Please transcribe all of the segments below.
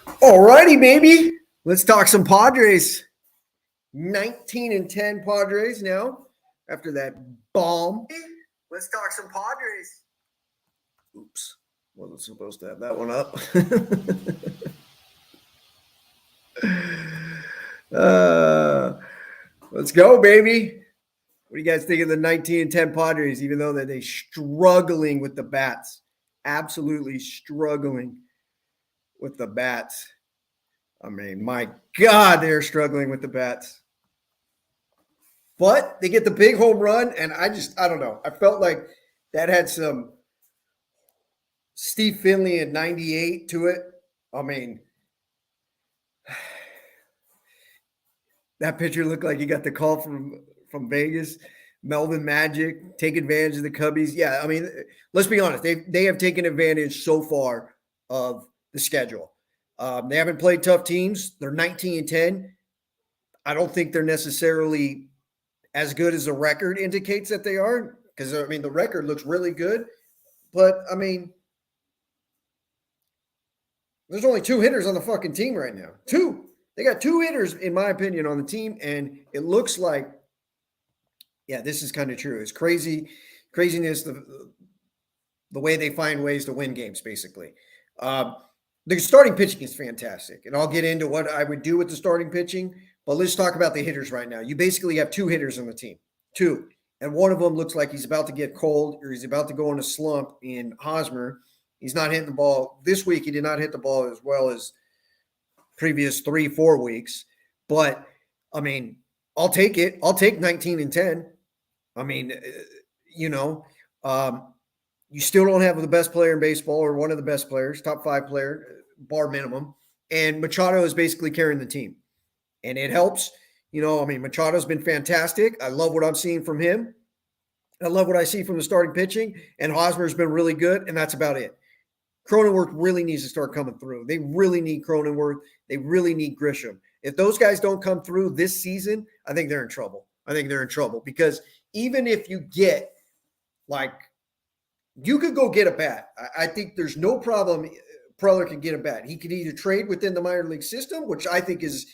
Alrighty, baby. Let's talk some Padres. 19-10 Padres now after that bomb. Let's talk some Padres. Oops. Wasn't supposed to have that one up. Let's go, baby. What do you guys think of the 19-10 Padres, even though they're struggling with the bats? Absolutely struggling with the bats. I mean, my God, they're struggling with the bats. But they get the big home run, and I don't know. I felt like that had some Steve Finley at 98 to it. I mean, that pitcher looked like he got the call from Vegas. Melvin Magic, take advantage of the Cubbies. Yeah, I mean, let's be honest. They have taken advantage so far of the schedule. They haven't played tough teams. They're 19-10. I don't think they're necessarily as good as the record indicates that they are, because, I mean, the record looks really good. But, I mean, there's only two hitters on the fucking team right now. Two. They got two hitters, in my opinion, on the team, and it looks like, yeah, this is kind of true. It's craziness, the way they find ways to win games, basically. The starting pitching is fantastic, and I'll get into what I would do with the starting pitching, but let's talk about the hitters right now. You basically have two hitters on the team, two, and one of them looks like he's about to get cold or he's about to go in a slump in Hosmer. He's not hitting the ball. This week he did not hit the ball as well as previous 3-4 weeks, but, I mean, I'll take it. I'll take 19-10. I mean, you still don't have the best player in baseball or one of the best players, top 5 player, bar minimum. And Machado is basically carrying the team. And it helps. I mean, Machado's been fantastic. I love what I'm seeing from him. I love what I see from the starting pitching. And Hosmer's been really good, and that's about it. Cronenworth really needs to start coming through. They really need Cronenworth. They really need Grisham. If those guys don't come through this season, I think they're in trouble. Because even if you get, you could go get a bat. I think there's no problem. Preller can get a bat. He could either trade within the minor league system, which I think is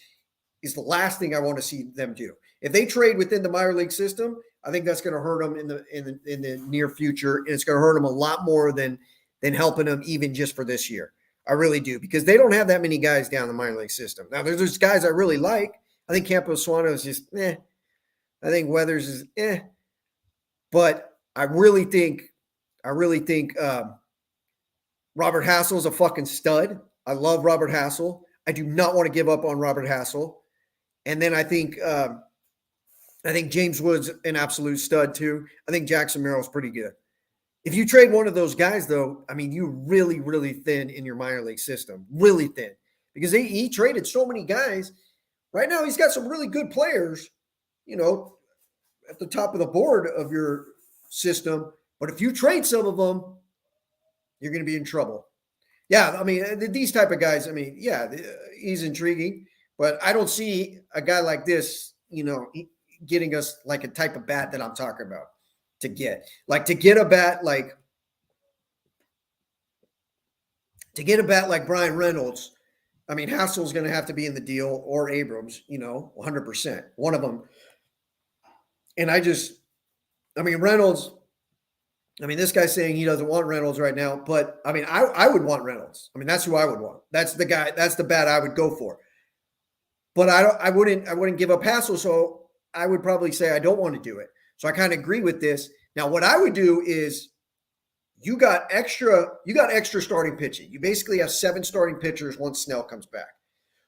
the last thing I want to see them do. If they trade within the minor league system, I think that's going to hurt them in the near future, and it's going to hurt them a lot more than helping them even just for this year. I really do, because they don't have that many guys down the minor league system. Now, there's guys I really like. I think Campos Suano is just I think Weathers is But I really think Robert Hassel is a fucking stud. I love Robert Hassel. I do not want to give up on Robert Hassel. And then I think James Wood's an absolute stud too. I think Jackson Merrill's pretty good. If you trade one of those guys, though, I mean, you're really, really thin in your minor league system. Really thin. Because he traded so many guys. Right now, he's got some really good players, at the top of the board of your system. But if you trade some of them, you're going to be in trouble. Yeah, I mean, these type of guys, I mean, yeah, he's intriguing. But I don't see a guy like this, getting us like a type of bat that I'm talking about. To get a bat like Brian Reynolds. I mean, Hassel's going to have to be in the deal, or Abrams, 100%, one of them. And Reynolds, this guy's saying he doesn't want Reynolds right now, but I mean, I would want Reynolds. I mean, that's who I would want. That's the guy, that's the bat I would go for. But I wouldn't give up Hassel, so I would probably say I don't want to do it. So I kind of agree with this. Now, what I would do is you got extra starting pitching. You basically have 7 starting pitchers once Snell comes back.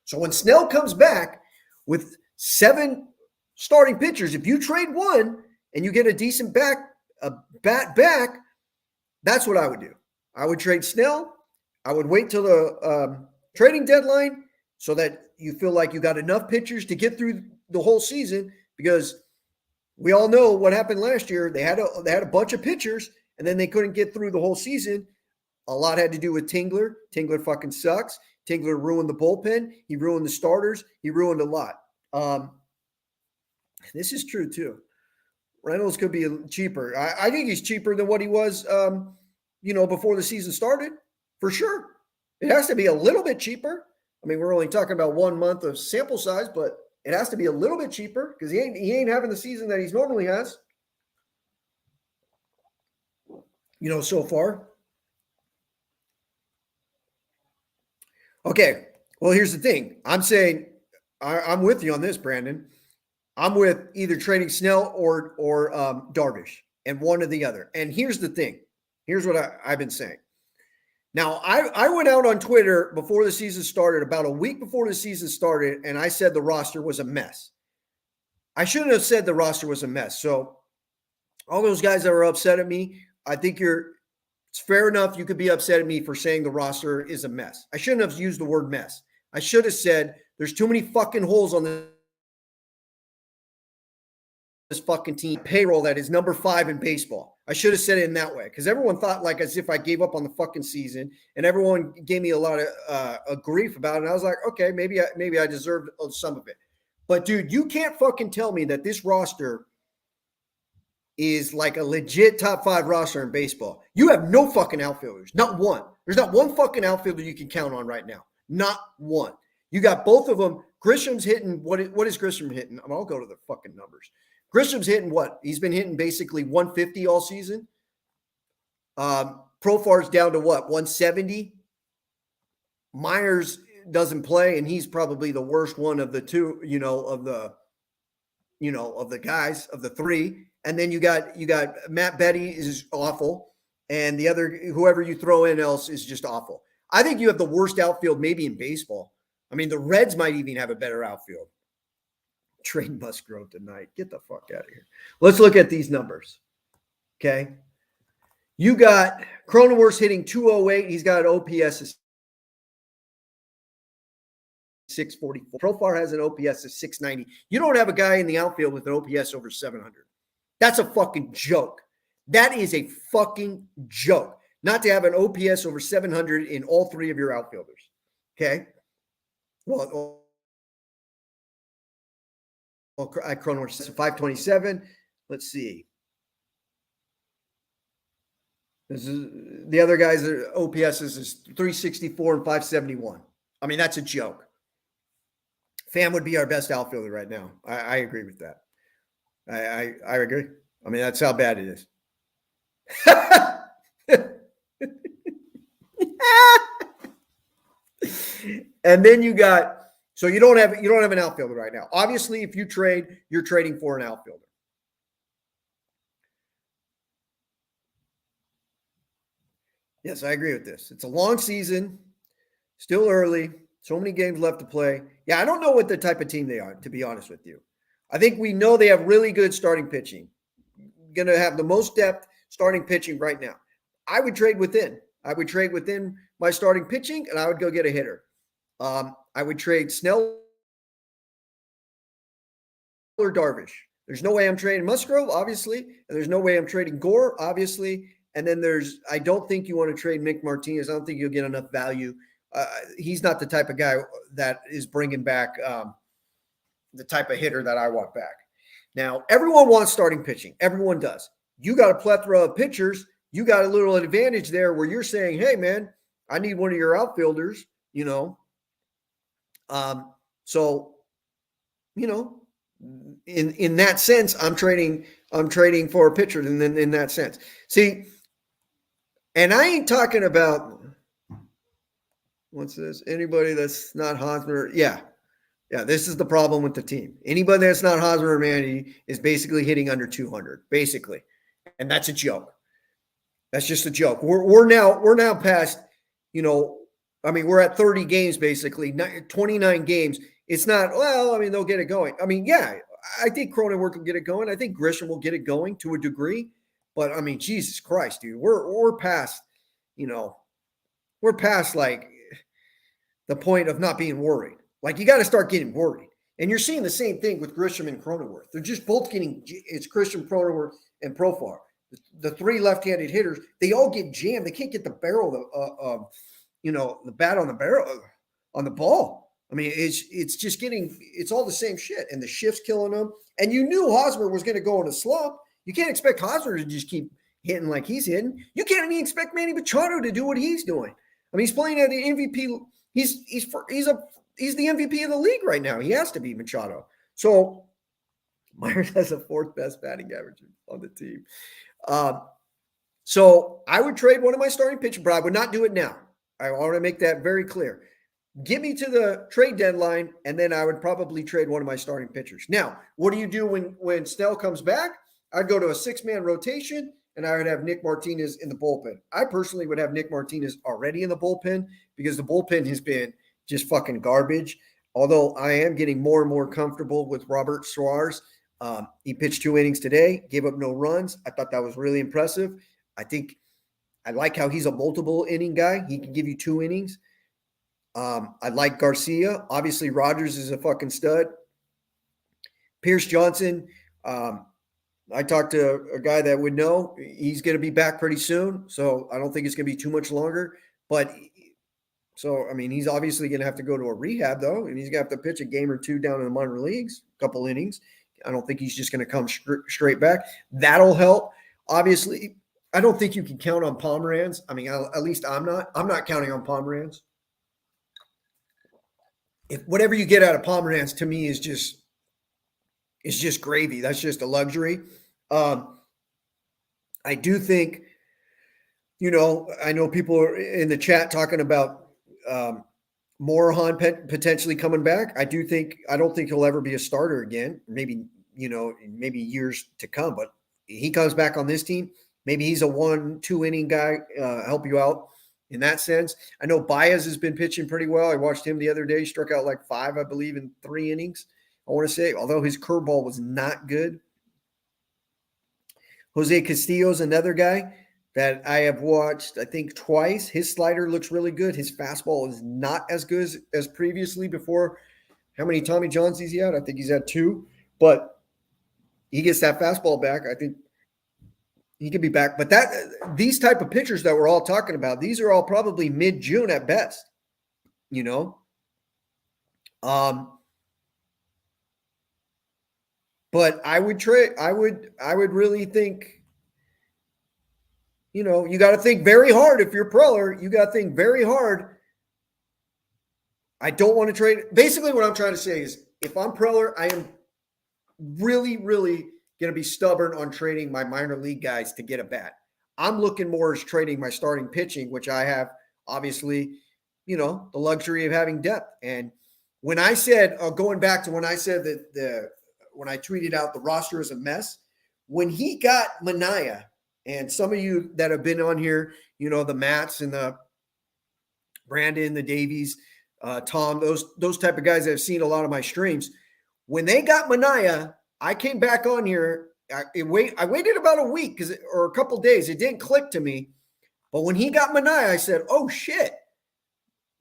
So when Snell comes back with 7 starting pitchers, if you trade one and you get a decent bat back, that's what I would do. I would trade Snell. I would wait till the trading deadline so that you feel like you got enough pitchers to get through the whole season, because we all know what happened last year. They had a bunch of pitchers, and then they couldn't get through the whole season. A lot had to do with Tingler. Tingler fucking sucks. Tingler ruined the bullpen. He ruined the starters. He ruined a lot. This is true too. Reynolds could be cheaper. I think he's cheaper than what he was, before the season started, for sure. It has to be a little bit cheaper. I mean, we're only talking about 1 month of sample size, but it has to be a little bit cheaper because he ain't having the season that he's normally has. So far. Okay. Well, here's the thing. I'm saying I'm with you on this, Brandon. I'm with either trading Snell or Darvish, and one or the other. And here's the thing. Here's what I've been saying. Now, I went out on Twitter before the season started, about a week before the season started, and I said the roster was a mess. I shouldn't have said the roster was a mess. So all those guys that were upset at me, I think it's fair enough. You could be upset at me for saying the roster is a mess. I shouldn't have used the word mess. I should have said there's too many fucking holes on this fucking team payroll that is number 5 in baseball. I should have said it in that way because everyone thought like as if I gave up on the fucking season, and everyone gave me a lot of grief about it. And I was like, okay, maybe I deserved some of it. But dude, you can't fucking tell me that this roster is like a legit top 5 roster in baseball. You have no fucking outfielders. Not one. There's not one fucking outfielder you can count on right now. Not one. You got both of them. Grisham's hitting. What is Grisham hitting? I'll go to the fucking numbers. Grisham's hitting what? He's been hitting basically 150 all season. Profar's down to what? 170. Myers doesn't play, and he's probably the worst one of the two, of the guys, of the 3. And then you got Matt Betty is awful, and the other, whoever you throw in else is just awful. I think you have the worst outfield maybe in baseball. I mean, the Reds might even have a better outfield. Trade Musgrove tonight. Get the fuck out of here. Let's look at these numbers. Okay. You got Cronenworth's hitting 208. He's got an OPS of 644. Profar has an OPS of 690. You don't have a guy in the outfield with an OPS over 700. That's a fucking joke. That is a fucking joke. Not to have an OPS over 700 in all 3 of your outfielders. Okay. Well, Cronenworth says 527. Let's see. This is the other guys. OPS is 364 and 571. I mean, that's a joke. Pham would be our best outfielder right now. I agree with that. I agree. I mean, that's how bad it is. And then you got, so you don't have an outfielder right now. Obviously, if you trade, you're trading for an outfielder. Yes, I agree with this. It's a long season, still early, so many games left to play. Yeah, I don't know what the type of team they are, to be honest with you. I think we know they have really good starting pitching. Going to have the most depth starting pitching right now. I would trade within. I would trade within my starting pitching, and I would go get a hitter. I would trade Snell or Darvish. There's no way I'm trading Musgrove, obviously, and there's no way I'm trading Gore, obviously. And then I don't think you want to trade Mick Martinez. I don't think you'll get enough value. He's not the type of guy that is bringing back the type of hitter that I want back. Now, everyone wants starting pitching. Everyone does. You got a plethora of pitchers. You got a little advantage there where you're saying, hey, man, I need one of your outfielders, So, in that sense, I'm trading for a pitcher in that sense. See, and I ain't talking about, what's this? Anybody that's not Hosmer. Yeah, this is the problem with the team. Anybody that's not Hosmer or Manny is basically hitting under 200, basically. And that's a joke. That's just a joke. We're now past, we're at 30 games, basically, 29 games. It's not, they'll get it going. I mean, yeah, I think Cronenworth will get it going. I think Grisham will get it going to a degree. But, I mean, Jesus Christ, dude, we're past, we're past, like, the point of not being worried. Like, you got to start getting worried. And you're seeing the same thing with Grisham and Cronenworth. They're just both it's Grisham, Cronenworth, and Profar. The 3 left-handed hitters, they all get jammed. They can't get the barrel, the bat on the barrel, on the ball. I mean, it's just it's all the same shit. And the shift's killing them. And you knew Hosmer was going to go in a slump. You can't expect Hosmer to just keep hitting like he's hitting. You can't even expect Manny Machado to do what he's doing. I mean, he's playing at the MVP. He's a he's the MVP of the league right now. He has to be, Machado. So Myers has the 4th best batting average on the team. So I would trade one of my starting pitchers, but I would not do it now. I want to make that very clear. Get me to the trade deadline, and then I would probably trade one of my starting pitchers. Now, what do you do when Snell comes back? I'd go to a 6-man rotation, and I would have Nick Martinez in the bullpen. I personally would have Nick Martinez already in the bullpen because the bullpen has been just fucking garbage. Although I am getting more and more comfortable with Robert Suarez. He pitched 2 innings today, gave up no runs. I thought that was really impressive. I think I like how he's a multiple inning guy. He can give you 2 innings. I like Garcia. Obviously, Rogers is a fucking stud. Pierce Johnson, I talked to a guy that would know. He's going to be back pretty soon, so I don't think it's going to be too much longer. But so, I mean, he's obviously going to have to go to a rehab, though, and he's going to have to pitch a game or 2 down in the minor leagues, a couple innings. I don't think he's just going to come straight back. That'll help. Obviously, I don't think you can count on Pomeranz. I mean, at least I'm not. I'm not counting on Pomeranz. If whatever you get out of Pomeranz to me is just gravy. That's just a luxury. I do think, I know people are in the chat talking about Morahan potentially coming back. I don't think he'll ever be a starter again. Maybe years to come, but he comes back on this team. Maybe he's a 1-2 inning guy, help you out in that sense. I know Baez has been pitching pretty well. I watched him the other day. He struck out like 5, I believe, in 3 innings. I want to say, although his curveball was not good. Jose Castillo's another guy that I have watched, I think, twice. His slider looks really good. His fastball is not as good as previously before. How many Tommy Johns he's had? I think he's had 2. But he gets that fastball back. I think he could be back. But these type of pitchers that we're all talking about, these are all probably mid-June at best. But I would trade. I would really think, you got to think very hard. If you're Preller, you got to think very hard. I don't want to trade. Basically, what I'm trying to say is, if I'm Preller, I am really, really going to be stubborn on trading my minor league guys to get a bat. I'm looking more as trading my starting pitching, which I have, obviously, the luxury of having depth. And when I said, going back to when I said that when I tweeted out the roster is a mess, when he got Manaea, and some of you that have been on here, the Matts and the Brandon, the Davies, Tom, those type of guys that have seen a lot of my streams, when they got Manaea, I came back on here. I waited about a week or a couple days. It didn't click to me. But when he got Manaea, I said, oh, shit.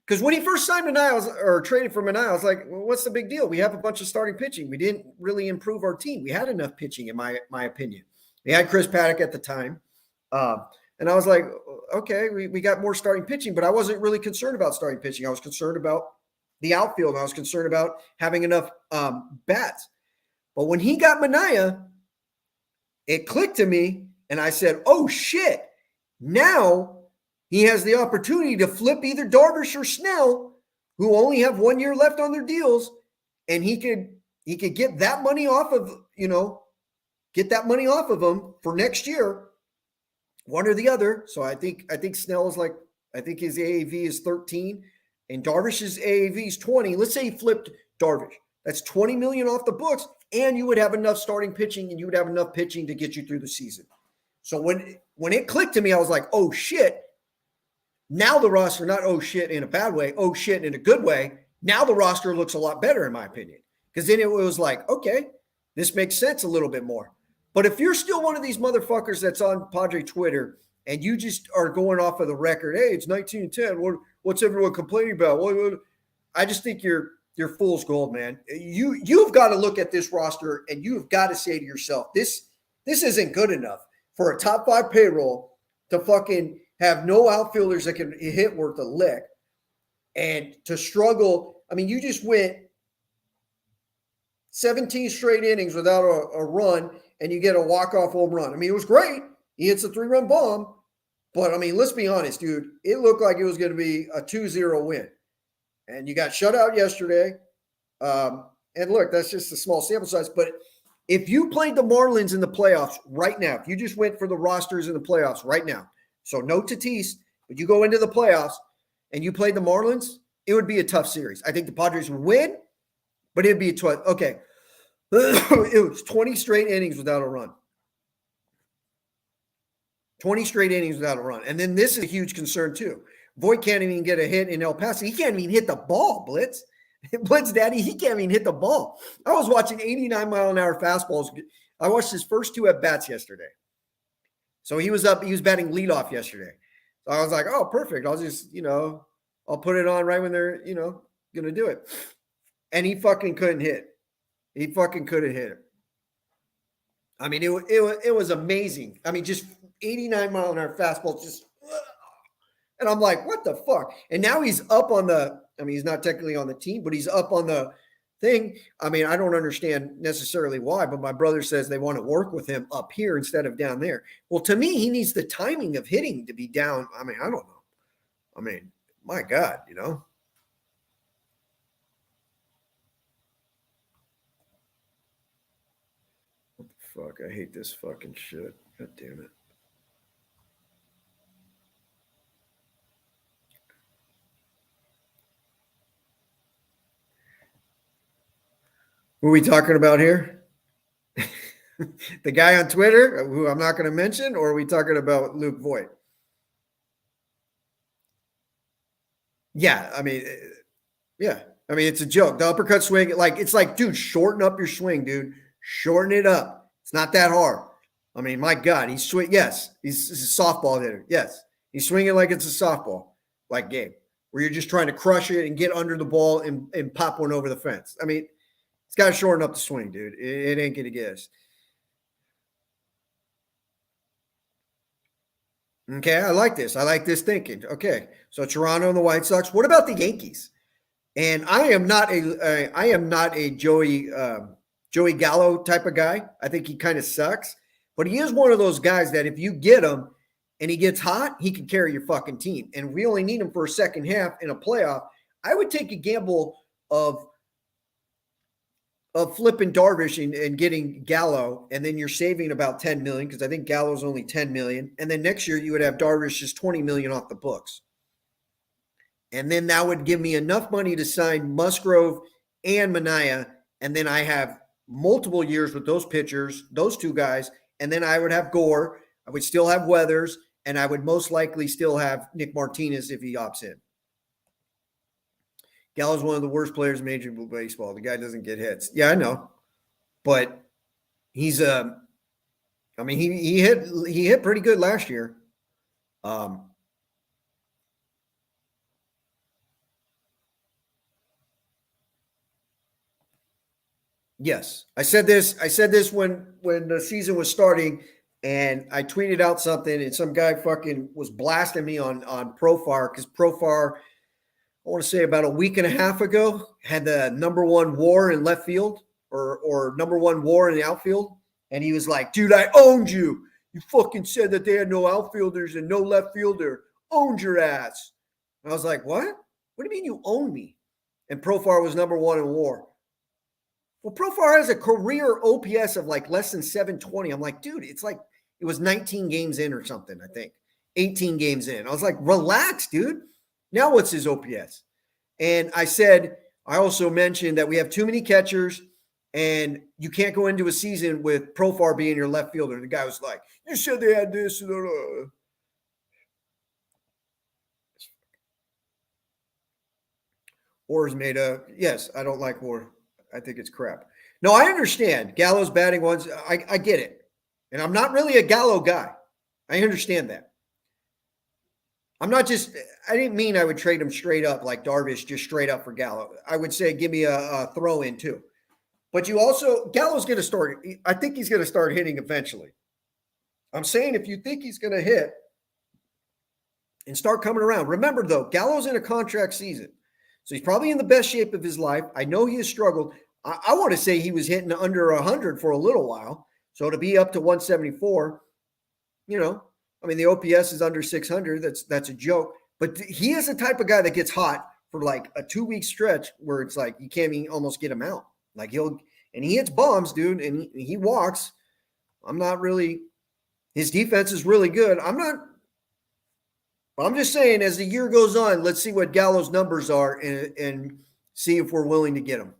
Because when he first signed Manaea or traded for Manaea, I was like, well, what's the big deal? We have a bunch of starting pitching. We didn't really improve our team. We had enough pitching, in my opinion. We had Chris Paddock at the time. And I was like, okay, we got more starting pitching, but I wasn't really concerned about starting pitching. I was concerned about the outfield. I was concerned about having enough bats. But when he got Manaea, it clicked to me, and I said, oh, shit. Now he has the opportunity to flip either Darvish or Snell, who only have 1 year left on their deals, and he could get that money off of, them for next year, one or the other. So I think Snell is I think his AAV is 13, and Darvish's AAV is 20. Let's say he flipped Darvish. That's $20 million off the books, and you would have enough starting pitching, and you would have enough pitching to get you through the season. So when it clicked to me, I was like, oh, shit. Now the roster, not oh, shit in a bad way, oh, shit in a good way. Now the roster looks a lot better, in my opinion. Because then it was like, okay, this makes sense a little bit more. But if you're still one of these motherfuckers that's on Padre Twitter and you just are going off of the record, hey, it's 19-10. What's everyone complaining about? I just think you're fool's gold, man. You've got to look at this roster and you've got to say to yourself, this isn't good enough for a top 5 payroll to fucking have no outfielders that can hit worth a lick and to struggle. I mean, you just went 17 straight innings without a run, and you get a walk-off home run. I mean, it was great. He hits a 3-run bomb. But, I mean, let's be honest, dude. It looked like it was going to be a 2-0 win. and you got shut out yesterday. And look, that's just a small sample size. But if you played the Marlins in the playoffs right now, if you just went for the rosters in the playoffs right now, so no Tatis, but you go into the playoffs and you played the Marlins, it would be a tough series. I think the Padres would win, but it'd be a 12. Okay. It was 20 straight innings without a run. 20 straight innings without a run. And then this is a huge concern too. Voight can't even get a hit in El Paso. He can't even hit the ball, Blitz. Blitz, Daddy, he can't even hit the ball. I was watching 89-mile-an-hour fastballs. I watched his first two at-bats yesterday. So he was up. He was batting leadoff yesterday. So I was like, oh, perfect. I'll just, I'll put it on right when they're, going to do it. And he fucking couldn't hit. He fucking couldn't hit it. I mean, it was amazing. I mean, just 89-mile-an-hour fastball, just, and I'm like, what the fuck? And now he's up on he's not technically on the team, but he's up on the thing. I mean, I don't understand necessarily why, but my brother says they want to work with him up here instead of down there. Well, to me, he needs the timing of hitting to be down. I mean, I don't know. I mean, my God, What the fuck? I hate this fucking shit. God damn it. Who are we talking about here? The guy on Twitter, who I'm not going to mention, or are we talking about Luke Voight? Yeah, I mean, it's a joke. The uppercut swing, it's like, dude, shorten up your swing, dude. Shorten it up. It's not that hard. I mean, my God, he's a softball hitter. Yes, he's swinging like it's a softball, like game, where you're just trying to crush it and get under the ball and pop one over the fence. I mean, it's got to shorten up the swing, dude. It ain't going to get us. Okay, I like this. I like this thinking. Okay, so Toronto and the White Sox. What about the Yankees? And I am not a Joey Gallo type of guy. I think he kind of sucks, but he is one of those guys that if you get him and he gets hot, he can carry your fucking team. And we only need him for a second half in a playoff. I would take a gamble of flipping Darvish and getting Gallo, and then you're saving about $10 million because I think Gallo's only $10 million. And then next year you would have Darvish just $20 million off the books. And then that would give me enough money to sign Musgrove and Mania. And then I have multiple years with those pitchers, those two guys. And then I would have Gore. I would still have Weathers. And I would most likely still have Nick Martinez if he opts in. Gallo's one of the worst players in Major League Baseball. The guy doesn't get hits. Yeah, I know. But he's he hit pretty good last year. Yes. I said this when the season was starting, and I tweeted out something, and some guy fucking was blasting me on Profar, because Profar, I want to say about a week and a half ago, had the number one WAR in left field or number one WAR in the outfield. And he was like, dude, I owned you. You fucking said that they had no outfielders and no left fielder. Owned your ass. And I was like, what? What do you mean you own me? And Profar was number one in WAR. Well, Profar has a career OPS of like less than 720. I'm like, dude, it's like it was 19 games in or something, I think. 18 games in. I was like, relax, dude. Now what's his OPS? And I also mentioned that we have too many catchers and you can't go into a season with Profar being your left fielder. The guy was like, you said they had this. War's made up. Yes, I don't like War. I think it's crap. No, I understand. Gallo's batting ones. I get it. And I'm not really a Gallo guy. I understand that. I didn't mean I would trade him straight up like Darvish, just straight up for Gallo. I would say give me a throw in too. But Gallo's going to start. I think he's going to start hitting eventually. I'm saying if you think he's going to hit and start coming around. Remember, though, Gallo's in a contract season. So he's probably in the best shape of his life. I know he has struggled. I want to say he was hitting under 100 for a little while. So to be up to 174, the OPS is under 600. That's a joke. But he is the type of guy that gets hot for like a 2-week stretch where it's like you can't even almost get him out. Like he hits bombs, dude, and he walks. I'm not really. His defense is really good. I'm just saying, as the year goes on, let's see what Gallo's numbers are and see if we're willing to get him.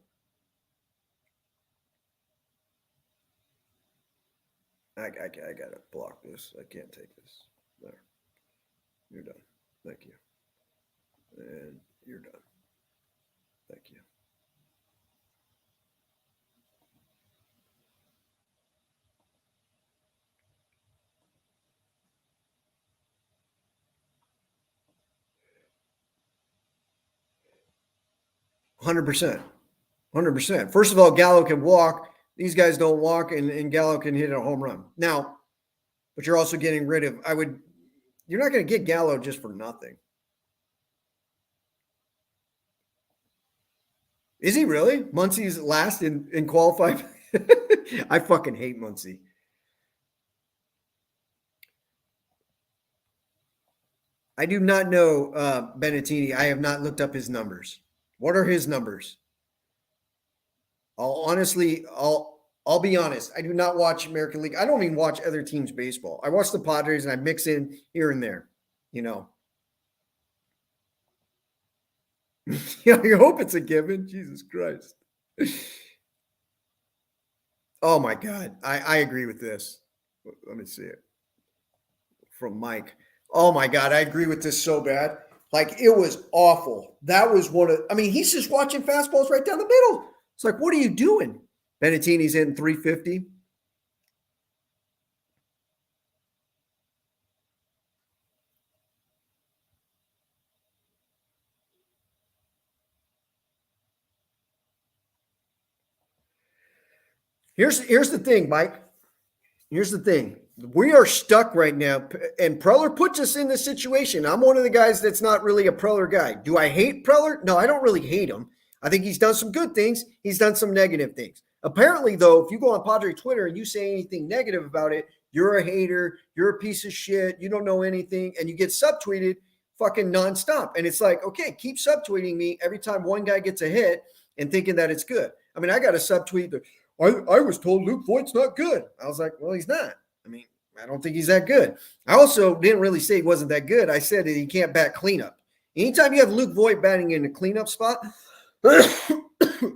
I gotta block this. I can't take this. There. You're done. Thank you. And you're done. Thank you. $100%. First of all, Gallo can walk. These guys don't walk, and Gallo can hit a home run. Now, but you're also getting rid of, you're not going to get Gallo just for nothing. Is he really? Muncie's last in qualify? I fucking hate Muncie. I do not know Benettini. I have not looked up his numbers. What are his numbers? I'll be honest. I do not watch American League. I don't even watch other teams' baseball. I watch the Padres and I mix in here and there, you know. Yeah, you hope it's a given. Jesus Christ. Oh my God. I agree with this. Let me see it. From Mike. Oh my God. I agree with this so bad. Like, it was awful. That was he's just watching fastballs right down the middle. It's like, what are you doing? Benettini's hitting 350. Here's the thing, Mike. Here's the thing. We are stuck right now, and Preller puts us in this situation. I'm one of the guys that's not really a Preller guy. Do I hate Preller? No, I don't really hate him. I think he's done some good things. He's done some negative things. Apparently, though, if you go on Padre Twitter and you say anything negative about it, you're a hater, you're a piece of shit, you don't know anything, and you get subtweeted fucking nonstop. And it's like, okay, keep subtweeting me every time one guy gets a hit and thinking that it's good. I mean, I got a subtweet that I was told Luke Voight's not good. I was like, well, he's not. I mean, I don't think he's that good. I also didn't really say he wasn't that good. I said that he can't bat cleanup. Anytime you have Luke Voigt batting in a cleanup spot, excuse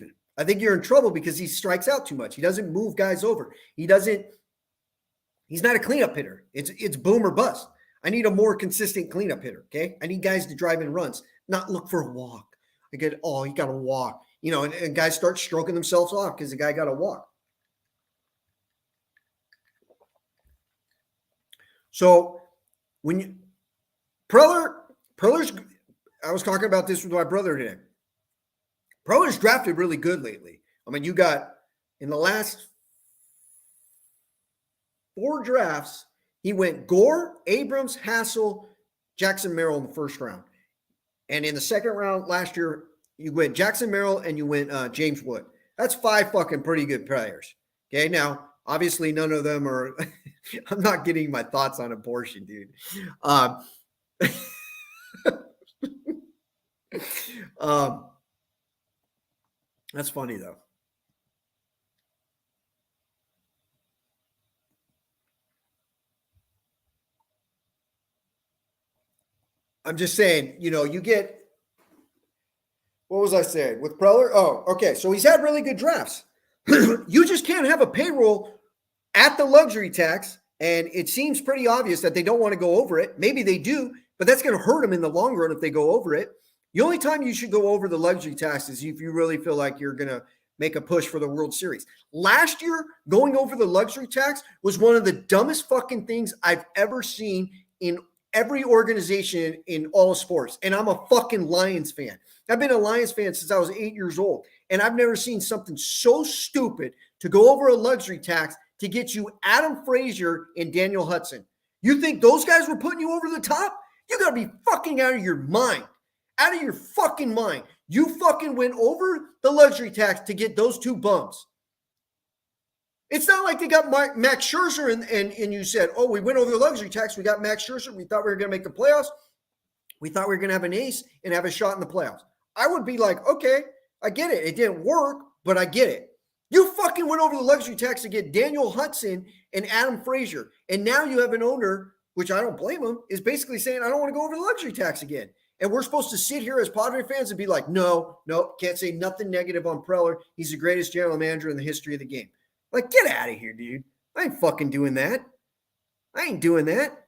me, I think you're in trouble because he strikes out too much. He doesn't move guys over. He's not a cleanup hitter. It's boom or bust. I need a more consistent cleanup hitter, okay? I need guys to drive in runs, not look for a walk. You got to walk. You know, and guys start stroking themselves off because the guy got to walk. So Preller's, I was talking about this with my brother today. Preller's drafted really good lately. I mean, you got in the last 4 drafts, he went Gore, Abrams, Hassel, Jackson Merrill in the first round. And in the second round last year, you went Jackson Merrill and you went James Wood. That's 5 fucking pretty good players. Okay, now, obviously none of them are – I'm not getting my thoughts on abortion, dude. That's funny, though. I'm just saying, you know, you get – what was I saying? With Preller? Oh, okay. So he's had really good drafts. You just can't have a payroll at the luxury tax, and it seems pretty obvious that they don't want to go over it. Maybe they do, but that's going to hurt them in the long run if they go over it. The only time you should go over the luxury tax is if you really feel like you're going to make a push for the World Series. Last year, going over the luxury tax was one of the dumbest fucking things I've ever seen in every organization in all sports. And I'm a fucking Lions fan. I've been a Lions fan since I was 8 years old. And I've never seen something so stupid to go over a luxury tax to get you Adam Frazier and Daniel Hudson. You think those guys were putting you over the top? You got to be fucking out of your mind. Out of your fucking mind. You fucking went over the luxury tax to get those 2 bums. It's not like they got Max Scherzer and you said, oh, we went over the luxury tax. We got Max Scherzer. We thought we were going to make the playoffs. We thought we were going to have an ace and have a shot in the playoffs. I would be like, okay, I get it. It didn't work, but I get it. You fucking went over the luxury tax to get Daniel Hudson and Adam Frazier. And now you have an owner, which I don't blame him, is basically saying, I don't want to go over the luxury tax again. And we're supposed to sit here as Padre fans and be like, no, can't say nothing negative on Preller. He's the greatest general manager in the history of the game. Like, get out of here, dude. I ain't fucking doing that. I ain't doing that.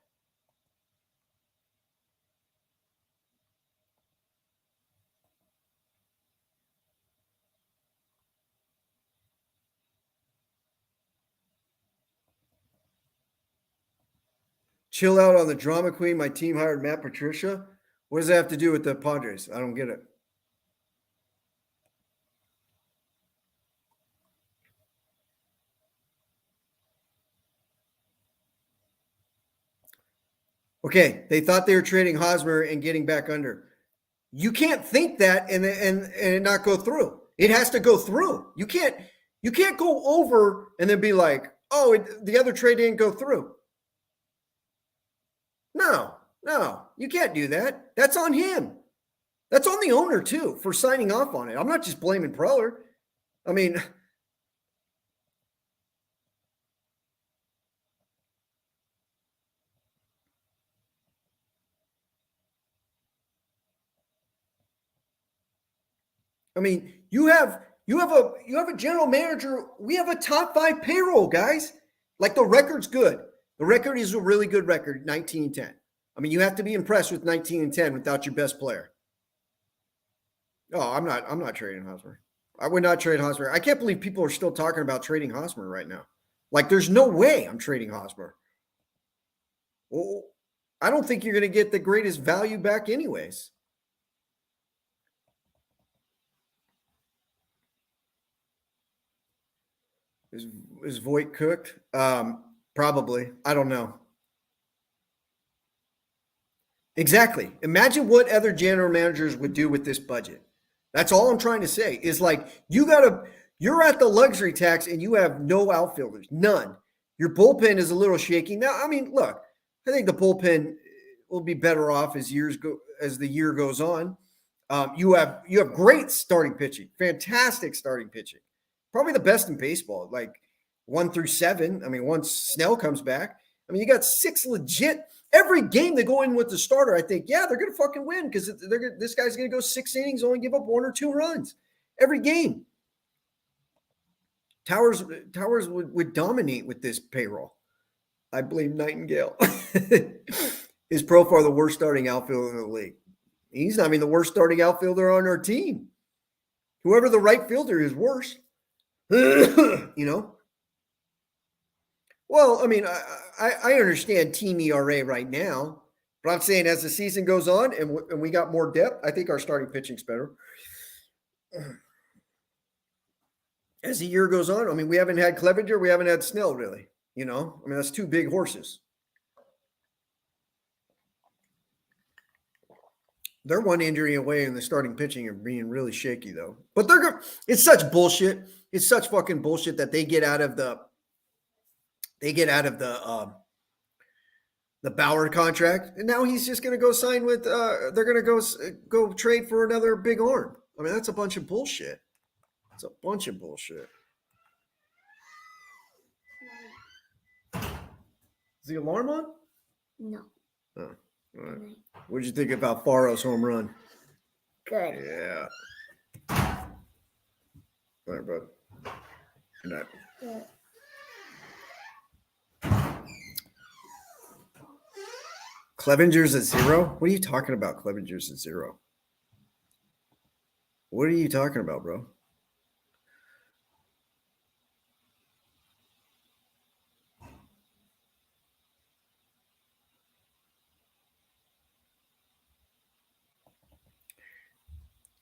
Chill out on the drama queen. My team hired Matt Patricia. What does that have to do with the Padres? I don't get it. Okay, they thought they were trading Hosmer and getting back under. You can't think that and not go through. It has to go through. You can't go over and then be like, oh, the other trade didn't go through. No, you can't do that. That's on him. That's on the owner too for signing off on it. I'm not just blaming Preller. I mean, you have a general manager. We have a top 5 payroll, guys. Like, the record's good. The record is a really good record, 19-10. I mean, you have to be impressed with 19-10 without your best player. Oh, I'm not trading Hosmer. I would not trade Hosmer. I can't believe people are still talking about trading Hosmer right now. Like, there's no way I'm trading Hosmer. Well, I don't think you're going to get the greatest value back anyways. Is Voight cooked? Probably. I don't know. Exactly. Imagine what other general managers would do with this budget. That's all I'm trying to say is, like, you're at the luxury tax and you have no outfielders, none. Your bullpen is a little shaky. Now, I mean, look, I think the bullpen will be better off as the year goes on. You have great starting pitching, fantastic starting pitching. Probably the best in baseball, like 1 through 7. I mean, once Snell comes back, I mean, you got 6 legit. Every game they go in with the starter, I think, yeah, they're going to fucking win because this guy's going to go 6 innings, only give up 1 or 2 runs every game. Towers would dominate with this payroll. I blame Nightingale. Is Profar the worst starting outfielder in the league? He's not even the worst starting outfielder on our team. Whoever the right fielder is worse. You know? Well, I mean, I understand team ERA right now, but I'm saying as the season goes on and we got more depth, I think our starting pitching's better. As the year goes on, I mean, we haven't had Clevenger, we haven't had Snell, really. You know? I mean, that's 2 big horses. They're 1 injury away in the starting pitching of being really shaky, though. But it's such bullshit. It's such fucking bullshit that they get out of the Bauer contract, and now he's just going to go sign with. They're going to go trade for another big arm. I mean, that's a bunch of bullshit. It's a bunch of bullshit. Is the alarm on? No. Oh, all right. What did you think about Alfaro's home run? Good. Yeah. All right, bud. Good night. Good. Clevenger's at 0? What are you talking about? Clevenger's at 0. What are you talking about, bro?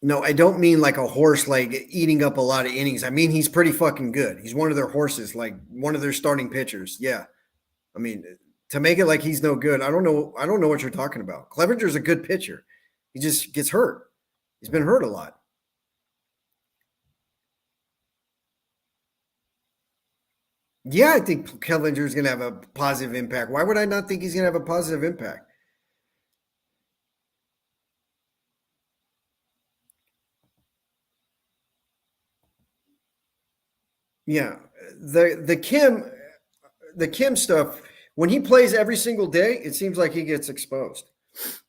No, I don't mean like a horse like eating up a lot of innings. I mean, he's pretty fucking good. He's one of their horses, like one of their starting pitchers. Yeah. I mean, to make it like he's no good, I don't know what you're talking about. Clevenger's a good pitcher. He just gets hurt. He's been hurt a lot. Yeah, I think Clevenger's going to have a positive impact. Why would I not think he's going to have a positive impact? Yeah, the Kim stuff. When he plays every single day, it seems like he gets exposed.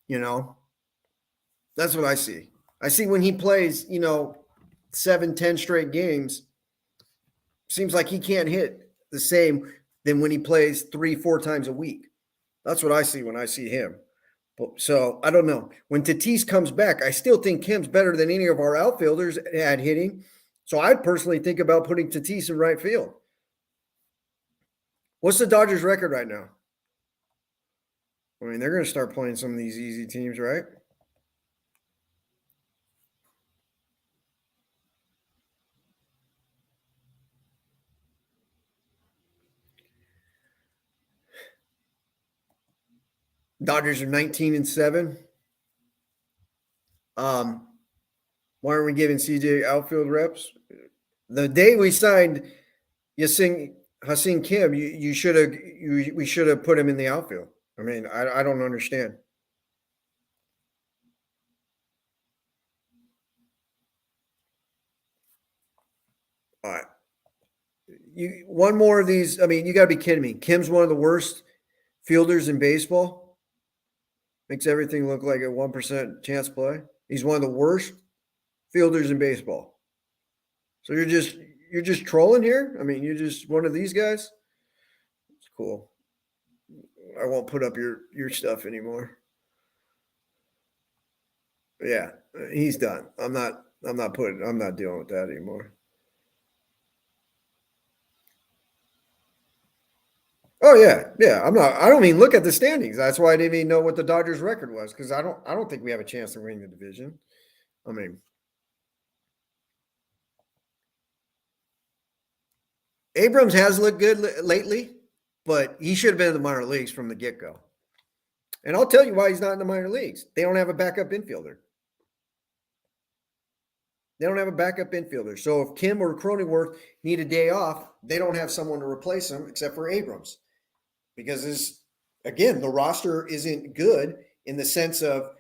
You know, that's what I see. I see when he plays, 7, 10 straight games, seems like he can't hit the same than when he plays 3, 4 times a week. That's what I see when I see him. So I don't know. When Tatis comes back, I still think Kim's better than any of our outfielders at hitting. So I'd personally think about putting Tatis in right field. What's the Dodgers' record right now? I mean, they're going to start playing some of these easy teams, right? Dodgers are 19-7. Why aren't we giving CJ outfield reps? The day we signed Hassan Kim, we should have put him in the outfield. I mean, I don't understand. All right. One more of these. I mean, you got to be kidding me. Kim's one of the worst fielders in baseball. Makes everything look like a 1% chance play. He's one of the worst fielders in baseball. So you're just trolling here? I mean, you're just one of these guys? It's cool. I won't put up your stuff anymore. Yeah, he's done. I'm not dealing with that anymore. Oh yeah. I don't even look at the standings. That's why I didn't even know what the Dodgers record was, because I don't think we have a chance to win the division. I mean, Abrams has looked good lately, but he should have been in the minor leagues from the get-go. And I'll tell you why he's not in the minor leagues. They don't have a backup infielder. They don't have a backup infielder. So if Kim or Cronenworth need a day off, they don't have someone to replace him except for Abrams. Because again, the roster isn't good in the sense of,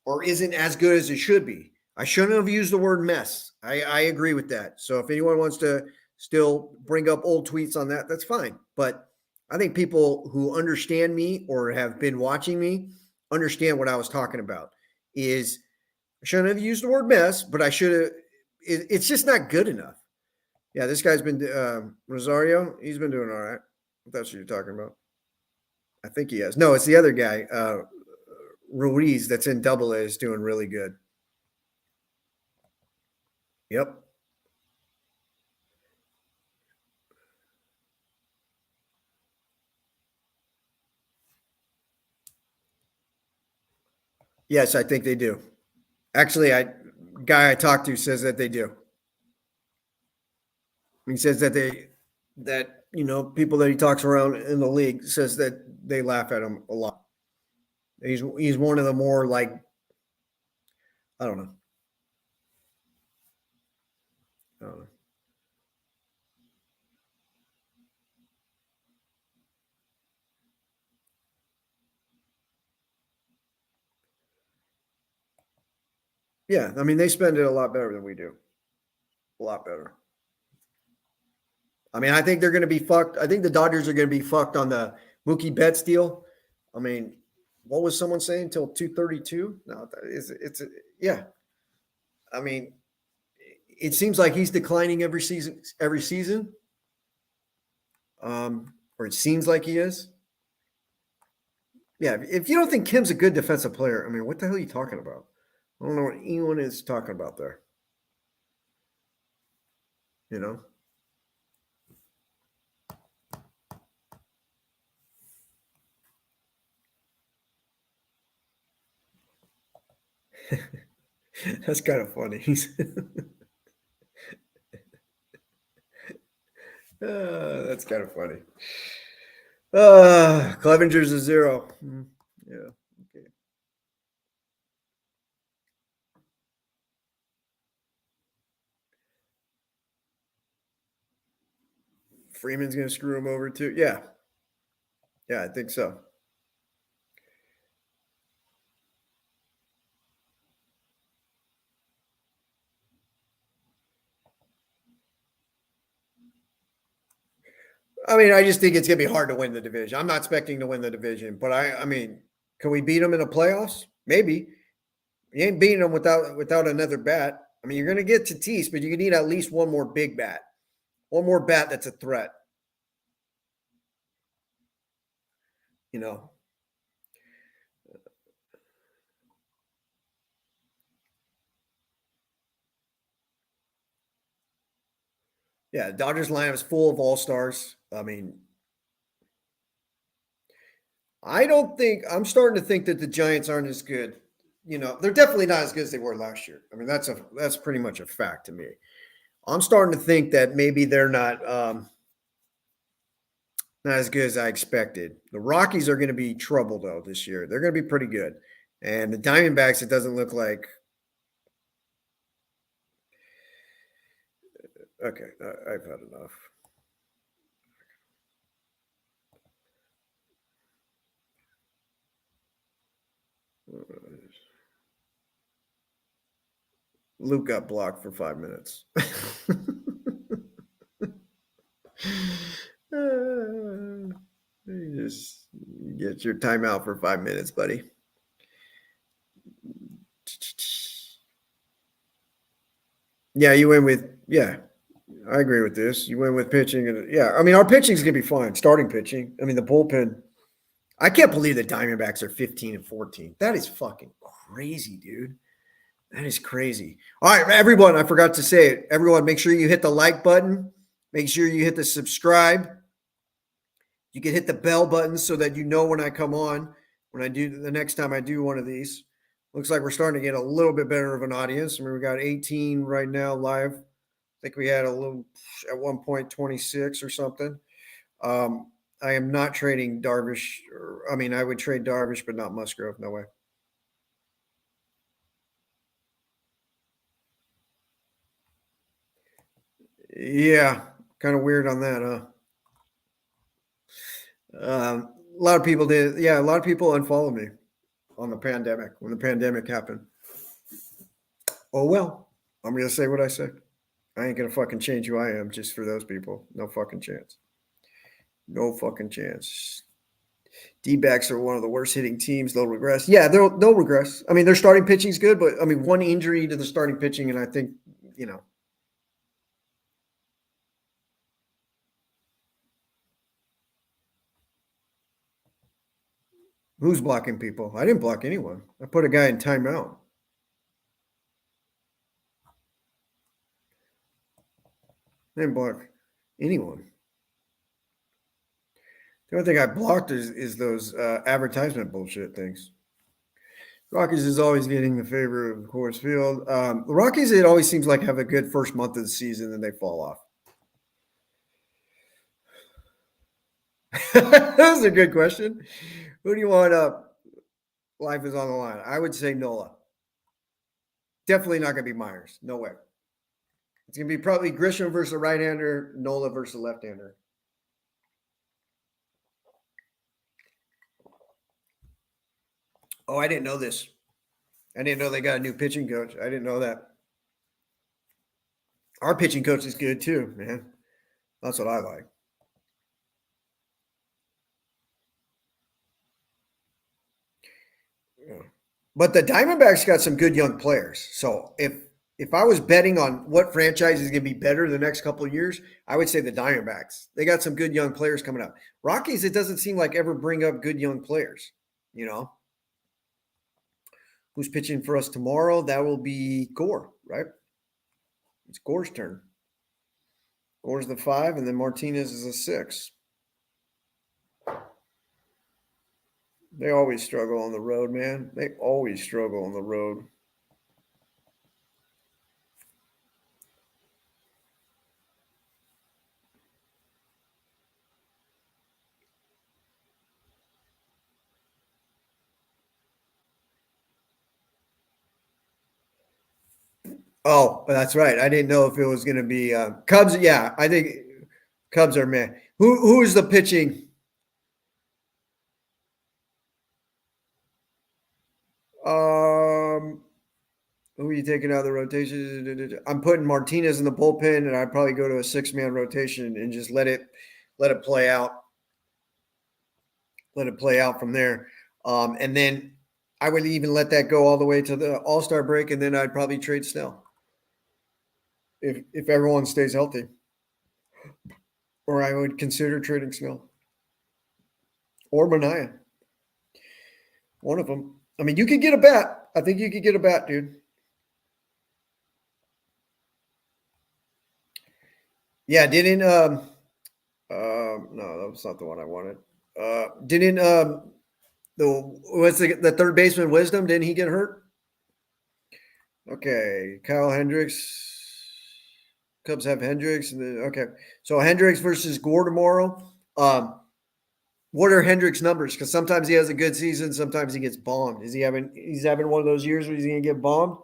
or isn't as good as it should be. I shouldn't have used the word mess. I agree with that. So if anyone wants to still bring up old tweets on that, that's fine. But I think people who understand me or have been watching me understand what I was talking about. Is I shouldn't have used the word mess, but I should have. It's just not good enough. Yeah, this guy's been Rosario. He's been doing all right. If that's what you're talking about. I think he has. No, it's the other guy, Ruiz, that's in Double A, is doing really good. Yep. Yes, I think they do. Actually, guy I talked to says that they do. He says that people that he talks around in the league says that they laugh at him a lot. He's one of the more like, I don't know. I don't know. Yeah, I mean they spend it a lot better than we do. A lot better. I mean, I think they're going to be fucked. I think the Dodgers are going to be fucked on the Mookie Betts deal. I mean, what was someone saying until 232? No, yeah. I mean, it seems like he's declining every season. Or it seems like he is. Yeah, if you don't think Kim's a good defensive player, I mean, what the hell are you talking about? I don't know what anyone is talking about there. You know? That's kind of funny. That's kind of funny. Clevenger's a 0. Yeah. Okay. Freeman's going to screw him over too. Yeah. Yeah, I think so. I mean, I just think it's going to be hard to win the division. I'm not expecting to win the division, but I mean, can we beat them in the playoffs? Maybe. You ain't beating them without another bat. I mean, you're going to get Tatis, but you need at least one more big bat, one more bat that's a threat. You know. Yeah, Dodgers lineup is full of all-stars. I mean, I'm starting to think that the Giants aren't as good. You know, they're definitely not as good as they were last year. I mean, that's pretty much a fact to me. I'm starting to think that maybe they're not as good as I expected. The Rockies are going to be trouble though this year. They're going to be pretty good. And the Diamondbacks, it doesn't look like. Okay, I've had enough. Luke got blocked for 5 minutes. You just get your timeout for 5 minutes, buddy. Yeah, you went with I agree with this. You went with pitching, and I mean our pitching's gonna be fine. Starting pitching. I mean the bullpen. I can't believe the Diamondbacks are 15-14. That is fucking crazy, dude. That is crazy. All right, everyone. I forgot to say it. Everyone, make sure you hit the like button. Make sure you hit the subscribe. You can hit the bell button so that you know when I come on. When I do the next time I do one of these. Looks like we're starting to get a little bit better of an audience. I mean, we got 18 right now live. I think we had a little at one point 26 or something. I am not trading Darvish. I would trade Darvish, but not Musgrove. No way. Yeah, kind of weird on that, huh? A lot of people did. Yeah, a lot of people unfollowed me on the pandemic when the pandemic happened. Oh well, I'm gonna say what I say. I ain't gonna fucking change who I am just for those people. No fucking chance. No fucking chance. D-backs are one of the worst hitting teams. They'll regress. Yeah, they'll regress. I mean, their starting pitching's good, but I mean, one injury to the starting pitching, and I think who's blocking people? I didn't block anyone. I put a guy in timeout. I didn't block anyone. The only thing I blocked is those advertisement bullshit things. Rockies is always getting the favor of Coors Field. The Rockies, it always seems like have a good first month of the season, and they fall off. That's a good question. Who do you want up? Life is on the line. I would say Nola. Definitely not going to be Myers. No way. It's going to be probably Grisham versus a right-hander, Nola versus a left-hander. Oh, I didn't know this. I didn't know they got a new pitching coach. I didn't know that. Our pitching coach is good too, man. That's what I like. Yeah. But the Diamondbacks got some good young players. So if I was betting on what franchise is going to be better the next couple of years, I would say the Diamondbacks. They got some good young players coming up. Rockies, it doesn't seem like ever bring up good young players, Who's pitching for us tomorrow? That will be Gore, right? It's Gore's turn. Gore's the 5, and then Martinez is a 6. They always struggle on the road, man. They always struggle on the road. Oh, that's right. I didn't know if it was going to be Cubs. Yeah, I think Cubs are man. Who is the pitching? Who are you taking out of the rotation? I'm putting Martinez in the bullpen, and I'd probably go to a 6-man rotation and just let let it play out. Let it play out from there. And then I would even let that go all the way to the All-Star break, and then I'd probably trade Snell if everyone stays healthy. Or I would consider trading Snell or Mania. One of them. I mean, you could get a bat. I think you could get a bat, dude. Yeah, didn't no, that was not the one I wanted. Didn't the third baseman Wisdom? Didn't he get hurt? Okay, Kyle Hendricks. Cubs have Hendricks, and then okay. So Hendricks versus Gore tomorrow. What are Hendricks' numbers? Because sometimes he has a good season, sometimes he gets bombed. He's having one of those years where he's going to get bombed?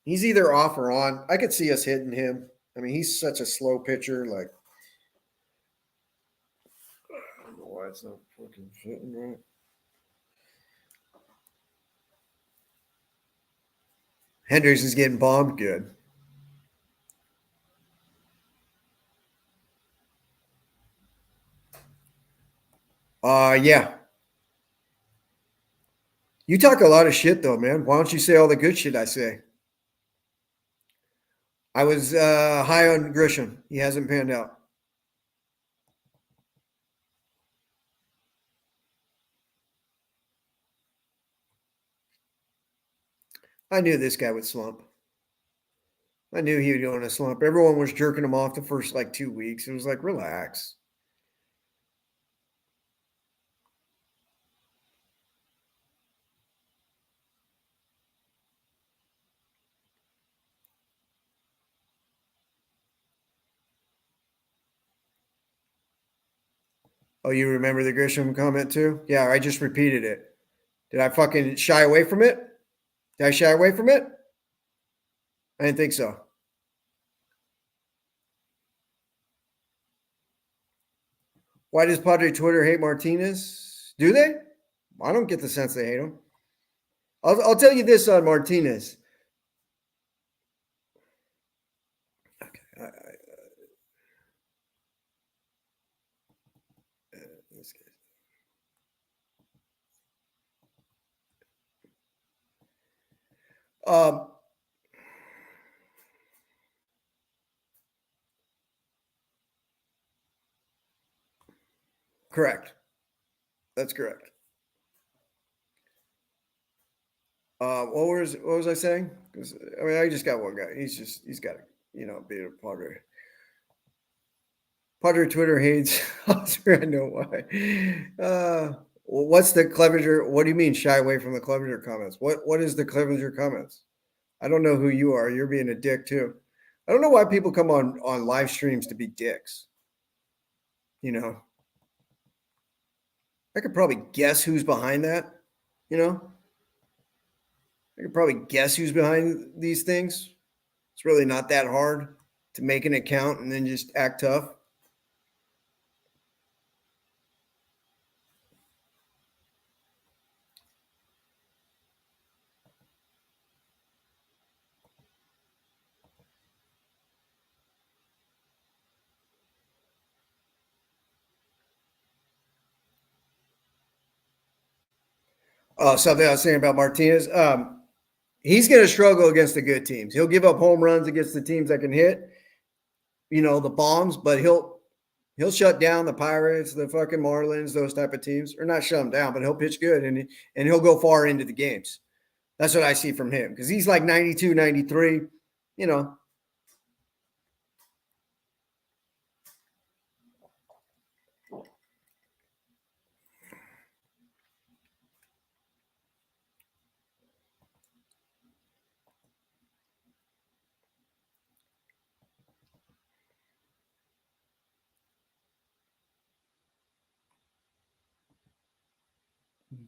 He's either off or on. I could see us hitting him. I mean, he's such a slow pitcher. Like, I don't know why it's not fucking fitting right. Hendricks is getting bombed good. Yeah. You talk a lot of shit, though, man. Why don't you say all the good shit I say? I was high on Grisham. He hasn't panned out. I knew this guy would slump. I knew he would go in a slump. Everyone was jerking him off the first 2 weeks. It was like, relax. Oh, you remember the Grisham comment too? Yeah, I just repeated it. Did I fucking shy away from it? Did I shy away from it? I didn't think so. Why does Padre Twitter hate Martinez? Do they? I don't get the sense they hate him. I'll tell you this on Martinez. Okay. This guy. Correct. That's correct. What was I saying? I mean, I just got one guy. He's got to, be a Padre. Padre Twitter hates. I know why. What's the Clevenger? What do you mean shy away from the Clevenger comments? What is the Clevenger comments? I don't know who you are. You're being a dick too. I don't know why people come on live streams to be dicks. I could probably guess who's behind that. I could probably guess who's behind these things. It's really not that hard to make an account and then just act tough. Something I was saying about Martinez. He's going to struggle against the good teams. He'll give up home runs against the teams that can hit, the bombs, but he'll shut down the Pirates, the fucking Marlins, those type of teams. Or not shut them down, but he'll pitch good and he'll go far into the games. That's what I see from him because he's like 92, 93,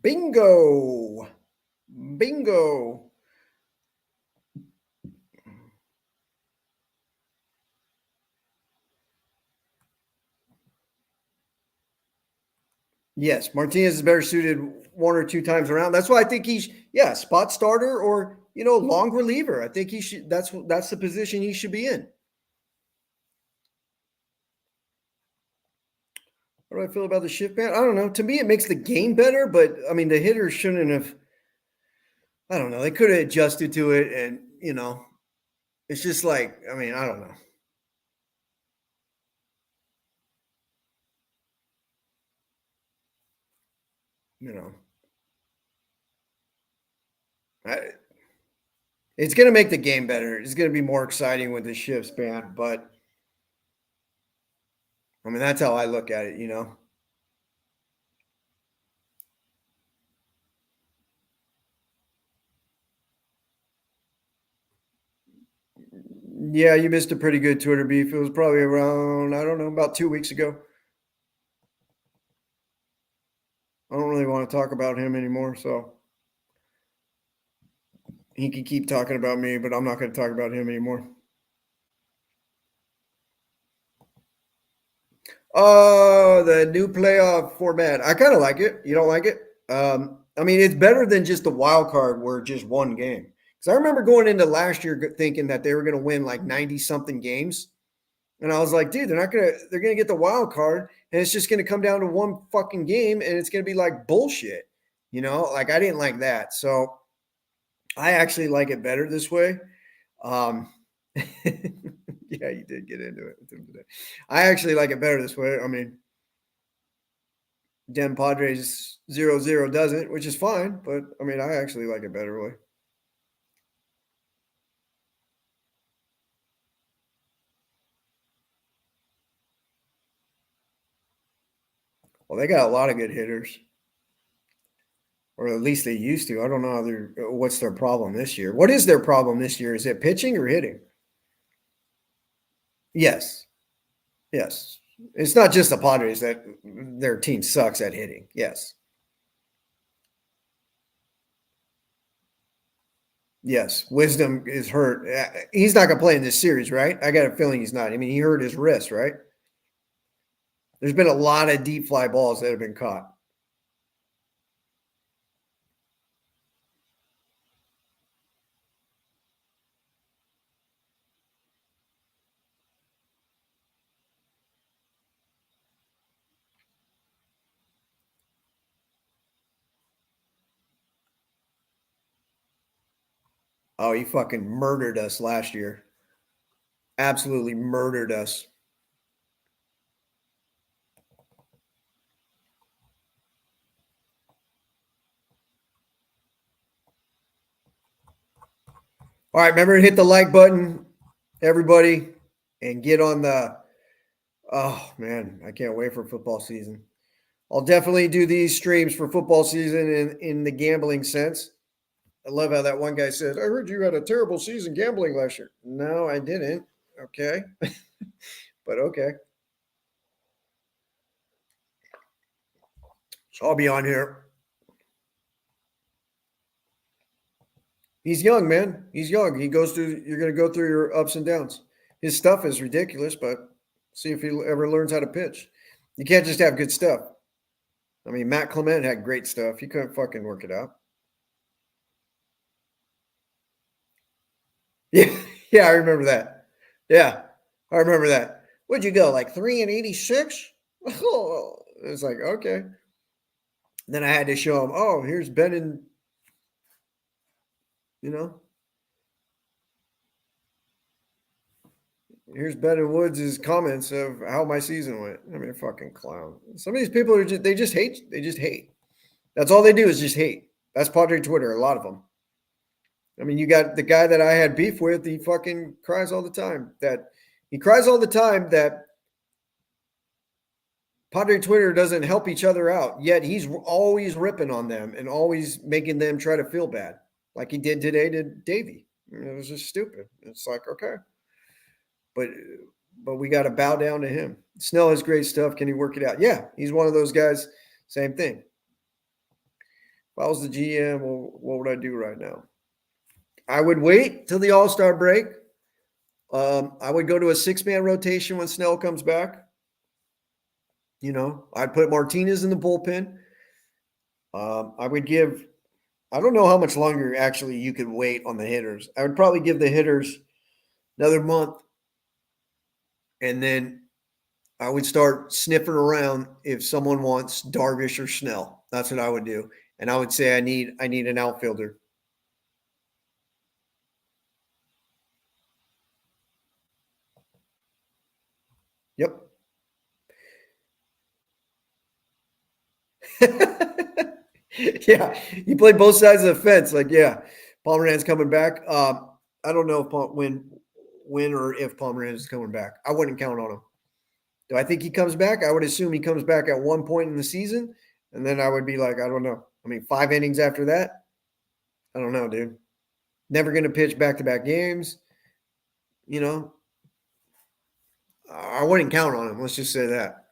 Bingo. Yes, Martinez is better suited one or two times around. That's why I think he's spot starter or long reliever. I think he should. That's the position he should be in. How do I feel about the shift ban? I don't know. To me, it makes the game better, but I mean, the hitters shouldn't have. I don't know. They could have adjusted to it, and it's just like, I mean, I don't know. You know, it's going to make the game better. It's going to be more exciting with the shift span, but I mean, that's how I look at it. Yeah, you missed a pretty good Twitter beef. It was probably around, I don't know, about 2 weeks ago. I don't really want to talk about him anymore, so he can keep talking about me, but I'm not going to talk about him anymore. The new playoff format. I kind of like it. You don't like it? I mean, it's better than just the wild card where just one game. Because I remember going into last year thinking that they were going to win like 90 something games. And I was like, dude, they're going to get the wild card and it's just going to come down to one fucking game and it's going to be like bullshit. Like I didn't like that. So I actually like it better this way. Yeah, you did get into it with him today. I actually like it better this way. I mean, Dem Padres 0-0 doesn't, which is fine, but I mean, I actually like it better way. Well, they got a lot of good hitters, or at least they used to. I don't know what's their problem this year. What is their problem this year? Is it pitching or hitting? Yes. Yes. It's not just the Padres that their team sucks at hitting. Yes. Yes. Wisdom is hurt. He's not going to play in this series, right? I got a feeling he's not. I mean, he hurt his wrist, right? There's been a lot of deep fly balls that have been caught. Oh, he fucking murdered us last year. Absolutely murdered us. All right, remember to hit the like button, everybody, and get on the. Oh man, I can't wait for football season. I'll definitely do these streams for football season in the gambling sense. I love how that one guy says, "I heard you had a terrible season gambling last year." No, I didn't. Okay, but okay. So I'll be on here. He's young, man. He's young. He goes through. You're going to go through your ups and downs. His stuff is ridiculous, but see if he ever learns how to pitch. You can't just have good stuff. I mean, Matt Clement had great stuff. He couldn't fucking work it out. Yeah, yeah, I remember that. Yeah, I remember that. What'd you go, like 3-86? Oh, it's like, okay. Then I had to show him, oh, here's Ben and, here's Ben and Woods' comments of how my season went. I mean, fucking clown. Some of these people are they just hate. They just hate. That's all they do is just hate. That's Padre Twitter, a lot of them. I mean, you got the guy that I had beef with, he fucking cries all the time. He cries all the time that Padre Twitter doesn't help each other out, yet he's always ripping on them and always making them try to feel bad, like he did today to Davey. It was just stupid. It's like, okay. But we got to bow down to him. Snell has great stuff. Can he work it out? Yeah, he's one of those guys. Same thing. If I was the GM, well, what would I do right now? I would wait till the All-Star break. I would go to a 6-man rotation when Snell comes back. I'd put Martinez in the bullpen. I would give – I don't know how much longer actually you could wait on the hitters. I would probably give the hitters another month and then I would start sniffing around if someone wants Darvish or Snell. That's what I would do. And I would say I need an outfielder. Yep. Yeah, you play both sides of the fence. Like, yeah, Pomeranz coming back. I don't know if when or if Pomeranz is coming back. I wouldn't count on him. Do I think he comes back? I would assume he comes back at one point in the season, and then I would be like, I don't know. I mean, 5 innings after that, I don't know, dude. Never going to pitch back-to-back games. You know, I wouldn't count on him. Let's just say that.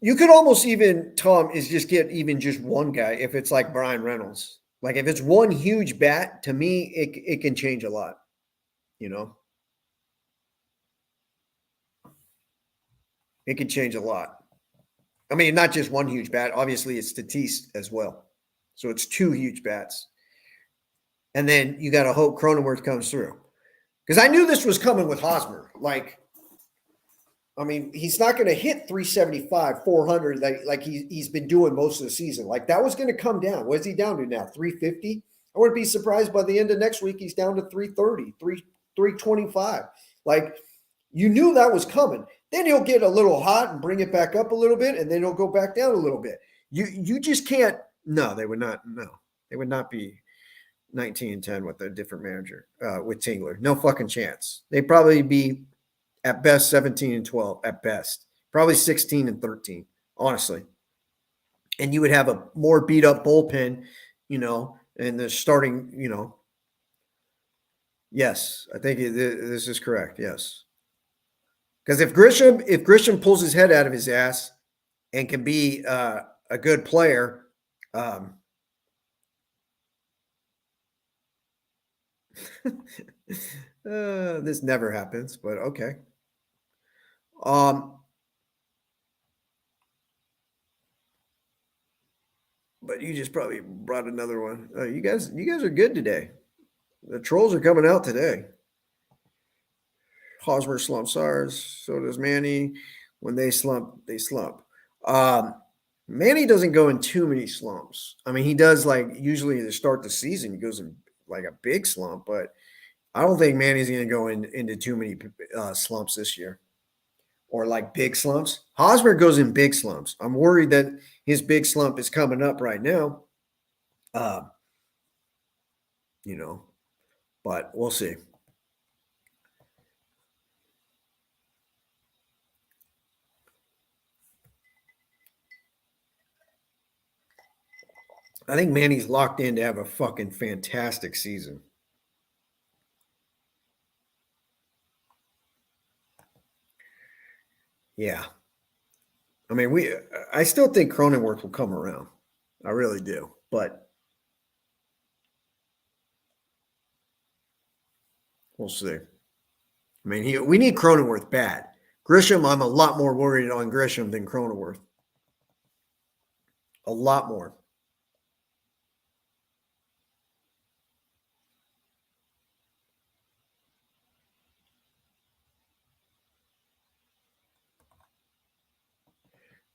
You could almost even, Tom, is just get even just one guy if it's like Brian Reynolds. Like if it's one huge bat, to me, it can change a lot, you know? It can change a lot. I mean, not just one huge bat. Obviously, it's Tatis as well. So it's two huge bats. And then you got to hope Cronenworth comes through. Because I knew this was coming with Hosmer. Like, I mean, he's not going to hit 375, 400 like he's been doing most of the season. Like, that was going to come down. What is he down to now? 350? I wouldn't be surprised by the end of next week he's down to 330, 325. Like, you knew that was coming. Then he'll get a little hot and bring it back up a little bit, and then he'll go back down a little bit. You just can't. No, they would not. No, they would not be 19-10 with a different manager with Tingler. No fucking chance. They'd probably be at best 17-12 at best. Probably 16-13, honestly. And you would have a more beat up bullpen, and the starting, Yes, I think this is correct. Yes. Because if Grisham pulls his head out of his ass and can be a good player, this never happens, but okay. But you just probably brought another one. You guys are good today. The trolls are coming out today. Hosmer slumps ours, so does Manny. When they slump, they slump. Manny doesn't go in too many slumps. I mean, he does usually to start the season, he goes in like a big slump, but I don't think Manny's going to go into too many slumps this year or like big slumps. Hosmer goes in big slumps. I'm worried that his big slump is coming up right now. But we'll see. I think Manny's locked in to have a fucking fantastic season. Yeah. I mean, I still think Cronenworth will come around. I really do. But we'll see. I mean, we need Cronenworth bad. Grisham, I'm a lot more worried on Grisham than Cronenworth. A lot more.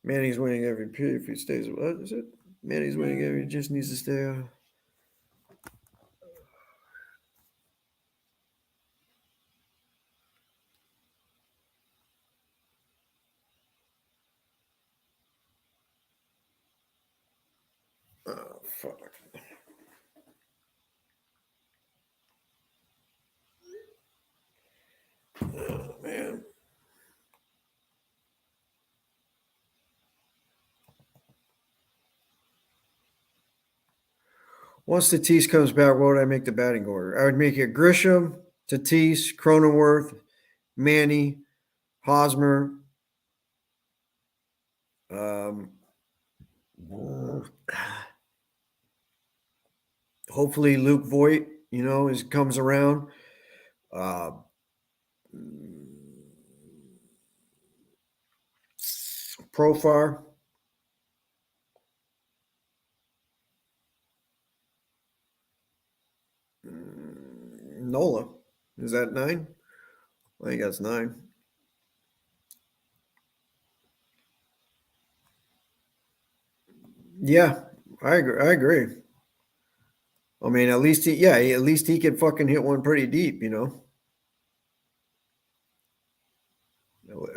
Manny's winning every period if he stays. What is it? Manny's winning every. He just needs to stay. Oh, fuck. Oh, man. Once Tatis comes back, what would I make the batting order? I would make it Grisham, Tatis, Cronenworth, Manny, Hosmer. Hopefully Luke Voight, comes around. Profar. Nola. Is that 9? I think that's 9. Yeah, I agree. I mean, at least at least he could fucking hit one pretty deep, you know.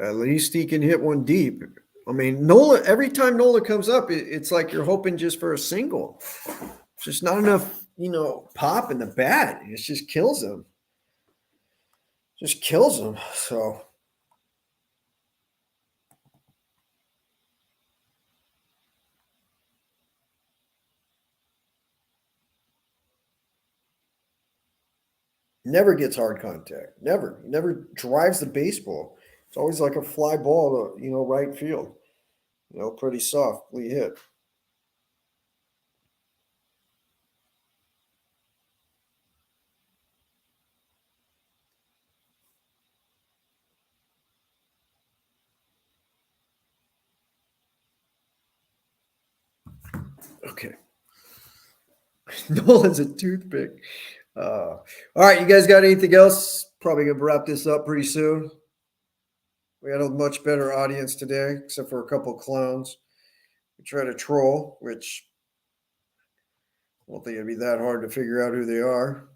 At least he can hit one deep. I mean, Nola. Every time Nola comes up, it's like you're hoping just for a single. It's just not enough, pop in the bat. It just kills him. Just kills him. So. Never gets hard contact. Never. He never drives the baseball. It's always like a fly ball to, right field. Pretty softly hit. Okay. Nolan's a toothpick. All right, you guys got anything else? Probably gonna wrap this up pretty soon. We had a much better audience today, except for a couple of clowns. We try to troll, which I don't think it'd be that hard to figure out who they are.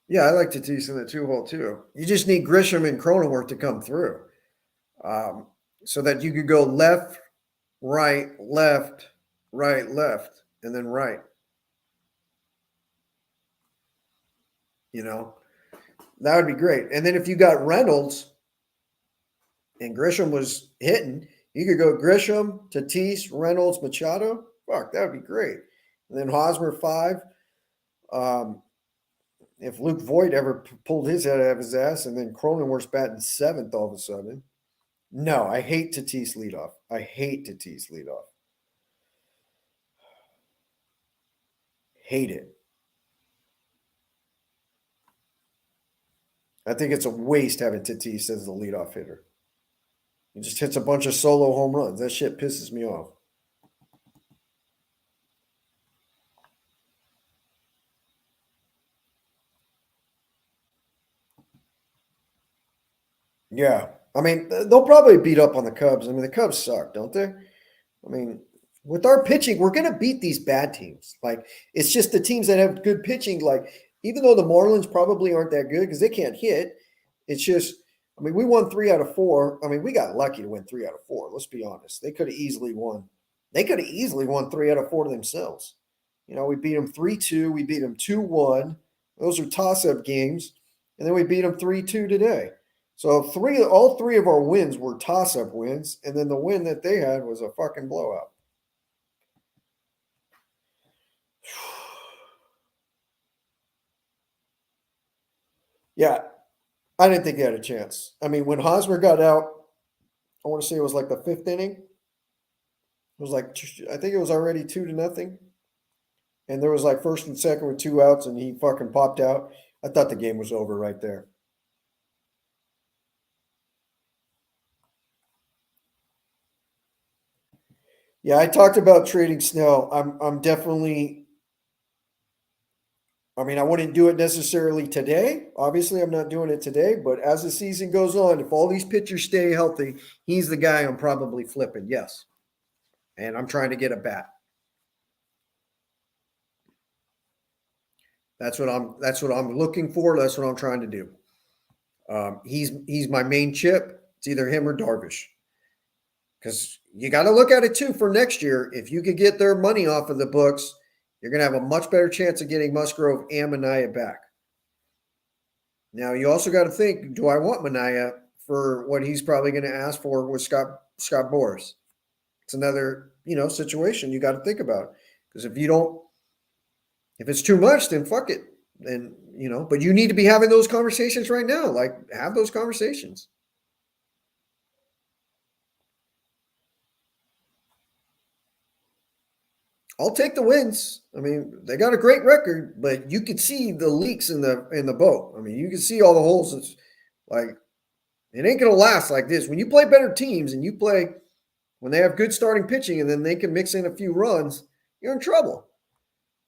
Yeah, I like Tatis in the 2-hole too. You just need Grisham and Cronenworth to come through, so that you could go left, right, left, and then right. That would be great. And then if you got Reynolds and Grisham was hitting, you could go Grisham, Tatis, Reynolds, Machado. Fuck, that would be great. And then Hosmer 5. If Luke Voight ever pulled his head out of his ass, and then Cronenworth's batting 7th all of a sudden. No, I hate Tatis leadoff. I hate Tatis leadoff. Hate it. I think it's a waste having Tatis as the leadoff hitter. He just hits a bunch of solo home runs. That shit pisses me off. Yeah. I mean, they'll probably beat up on the Cubs. I mean, the Cubs suck, don't they? I mean, with our pitching, we're going to beat these bad teams. Like, it's just the teams that have good pitching. Like, even though the Marlins probably aren't that good because they can't hit, it's just, I mean, we won 3 out of 4. I mean, we got lucky to win 3 out of 4. Let's be honest. They could have easily won. They could have easily won 3 out of 4 themselves. We beat them 3-2. We beat them 2-1. Those are toss-up games. And then we beat them 3-2 today. So all three of our wins were toss-up wins, and then the win that they had was a fucking blowout. Yeah, I didn't think he had a chance. I mean, when Hosmer got out, I want to say it was like the 5th inning. It was like, I think it was already 2-0. And there was like 1st and 2nd with 2 outs, and he fucking popped out. I thought the game was over right there. Yeah, I talked about trading Snell. I'm definitely. I mean, I wouldn't do it necessarily today. Obviously, I'm not doing it today. But as the season goes on, if all these pitchers stay healthy, he's the guy I'm probably flipping. Yes, and I'm trying to get a bat. That's what I'm looking for. That's what I'm trying to do. He's my main chip. It's either him or Darvish. Because you got to look at it too for next year. If you could get their money off of the books, you're going to have a much better chance of getting Musgrove and Manaea back. Now, you also got to think, do I want Manaea for what he's probably going to ask for with Scott Boras? It's another, situation you got to think about. Because if it's too much, then fuck it. Then, but you need to be having those conversations right now. Like, have those conversations. I'll take the wins. I mean, they got a great record, but you could see the leaks in the boat. I mean, you can see all the holes. It's like it ain't gonna last like this. When you play better teams and you play when they have good starting pitching and then they can mix in a few runs, you're in trouble.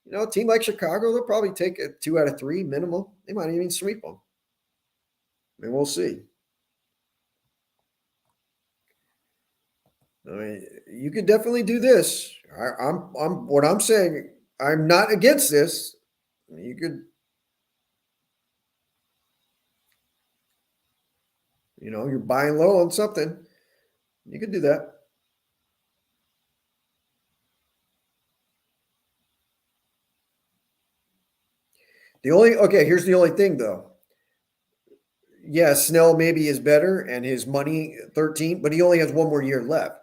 You know, a team like Chicago, they'll probably take a 2 out of 3 minimum. They might even sweep them. I mean, we'll see. I mean, you could definitely do this. I'm what I'm saying. I'm not against this. You could, you know, you're buying low on something. You could do that. Here's the only thing though. Yeah, Snell maybe is better and his money 13, but he only has one more year left.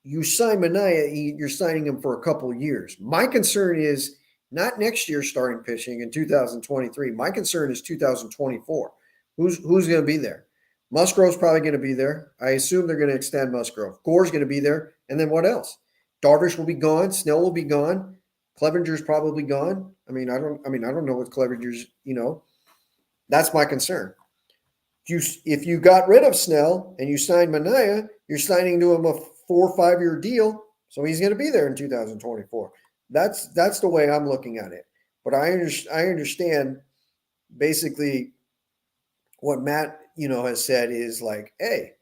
You sign Mania, you're signing him for a couple of years. My concern is not next year starting pitching in 2023. My concern is 2024. Who's going to be there? Musgrove's probably going to be there. I assume they're going to extend Musgrove. Gore's going to be there, and then what else? Darvish will be gone. Snell will be gone. Clevenger's probably gone. I mean, I don't know what Clevenger's. You know, that's my concern. If you got rid of Snell and you signed Mania, you're signing to him a 4 or 5 year deal, so he's going to be there in 2024. That's the way I'm looking at it. But I understand basically what Matt has said is like, hey,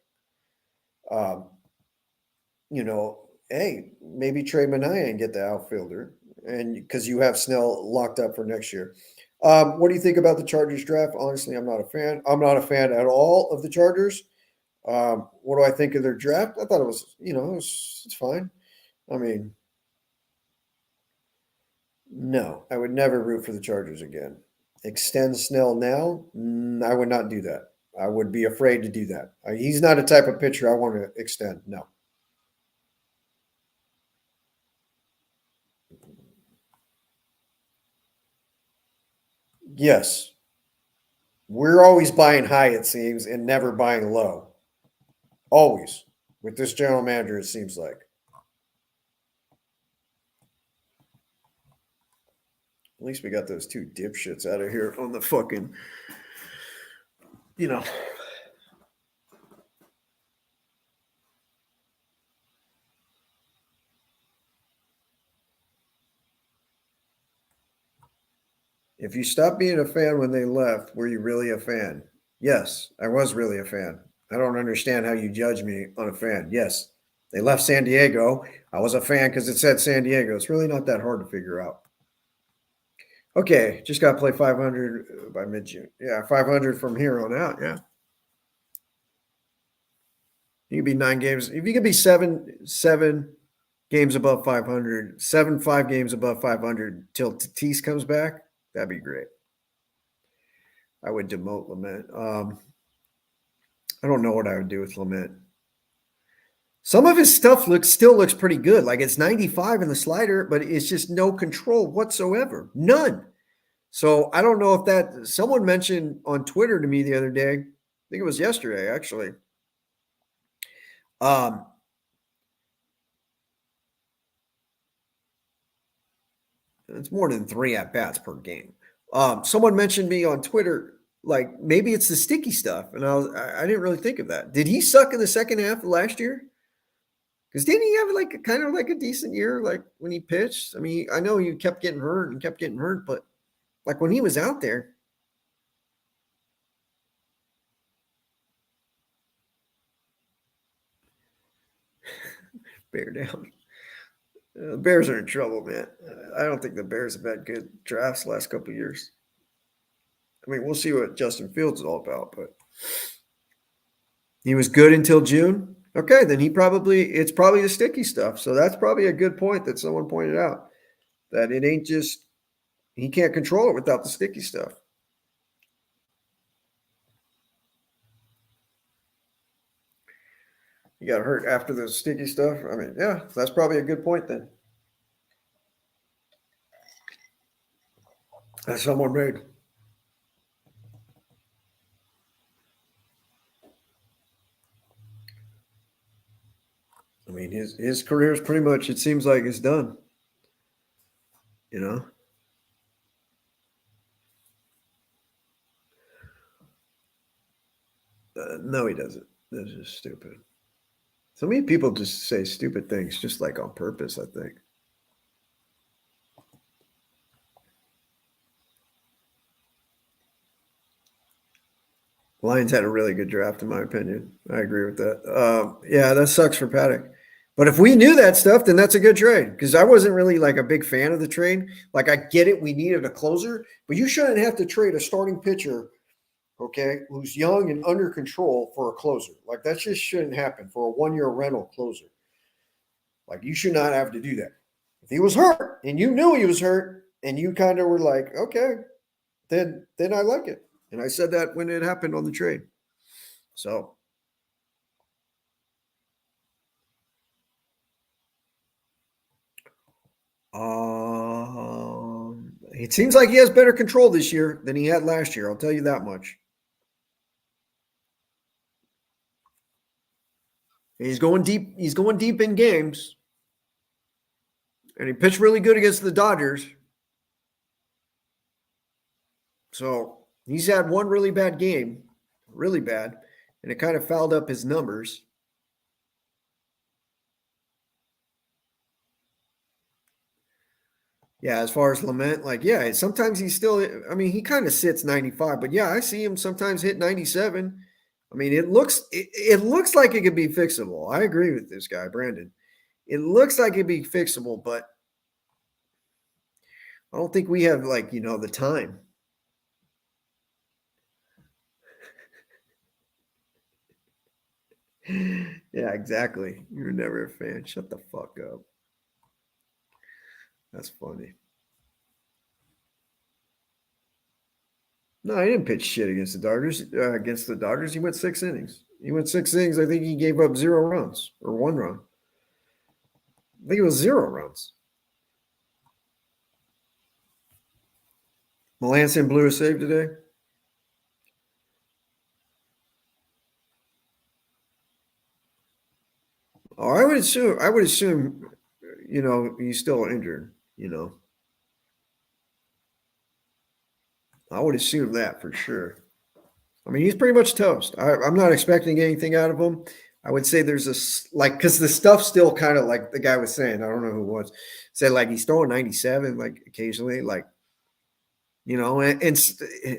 hey, maybe trade Mania and get the outfielder, and because you have Snell locked up for next year. What do you think about the Chargers draft? Honestly, I'm not a fan. I'm not a fan at all of the Chargers. What do I think of their draft? I thought it was, it's fine. I mean, no, I would never root for the Chargers again. Extend Snell now? I would not do that. I would be afraid to do that. He's not a type of pitcher I want to extend. No. Yes. We're always buying high, it seems, and never buying low. Always. With this general manager, it seems like. At least we got those 2 dipshits out of here on the fucking, If you stopped being a fan when they left, were you really a fan? Yes, I was really a fan. I don't understand how you judge me on a fan. Yes, they left San Diego. I was a fan because it said San Diego. It's really not that hard to figure out. Okay, just got to play 500 by mid-June. Yeah, 500 from here on out. Yeah. You could be 9 games. If you could be seven games above 500, 5 games above 500 till Tatis comes back, that'd be great. I would demote Lament. I don't know what I would do with Lament. Some of his stuff still looks pretty good. Like it's 95 in the slider, but it's just no control whatsoever. None. So I don't know if that someone mentioned on Twitter to me the other day. I think it was yesterday, actually. It's more than 3 at bats per game. Someone mentioned me on Twitter, like maybe it's the sticky stuff, and I didn't really think of that. Did he suck in the second half of last year? Because didn't he have like kind of like a decent year, like when he pitched? I mean, I know he kept getting hurt, but like when he was out there. Bear down. The Bears are in trouble, man. I don't think the Bears have had good drafts the last couple of years. I mean, we'll see what Justin Fields is all about, but he was good until June. Okay, then it's probably the sticky stuff. So that's probably a good point that someone pointed out, that it ain't just, he can't control it without the sticky stuff. You got hurt after the sticky stuff. I mean, yeah, that's probably a good point then. That someone made. I mean, his career is pretty much, it seems like it's done. No, he doesn't. That's just stupid. So many people just say stupid things just like on purpose, I think. Lions had a really good draft, in my opinion. I agree with that. Yeah, that sucks for Paddock. But if we knew that stuff, then that's a good trade. Because I wasn't really like a big fan of the trade. Like, I get it, we needed a closer, but you shouldn't have to trade a starting pitcher, okay, who's young and under control for a closer. Like, that just shouldn't happen for a 1-year rental closer. Like, you should not have to do that. If he was hurt and you knew he was hurt and you kind of were like, okay, then I like it. And I said that when it happened on the trade. So it seems like he has better control this year than he had last year. I'll tell you that much. He's going deep. He's going deep in games. And he pitched really good against the Dodgers. So he's had one really bad game, really bad, and it kind of fouled up his numbers. Yeah, as far as Lament, like, yeah, sometimes he's still, I mean, he kind of sits 95, but yeah, I see him sometimes hit 97. I mean, it looks like it could be fixable. I agree with this guy, Brandon. It looks like it'd be fixable, but I don't think we have, like, the time. Yeah, exactly. You're never a fan. Shut the fuck up. That's funny. No, he didn't pitch shit against the Dodgers. He went 6 innings. I think he gave up 0 runs or 1 run. I think it was 0 runs. Melanson blew a save today. Oh, I would assume, he's still injured. I would assume that for sure. I mean, he's pretty much toast. I'm not expecting anything out of him. I would say there's because the stuff still kind of, like the guy was saying, I don't know who it was, said like he's throwing 97, like occasionally, like, and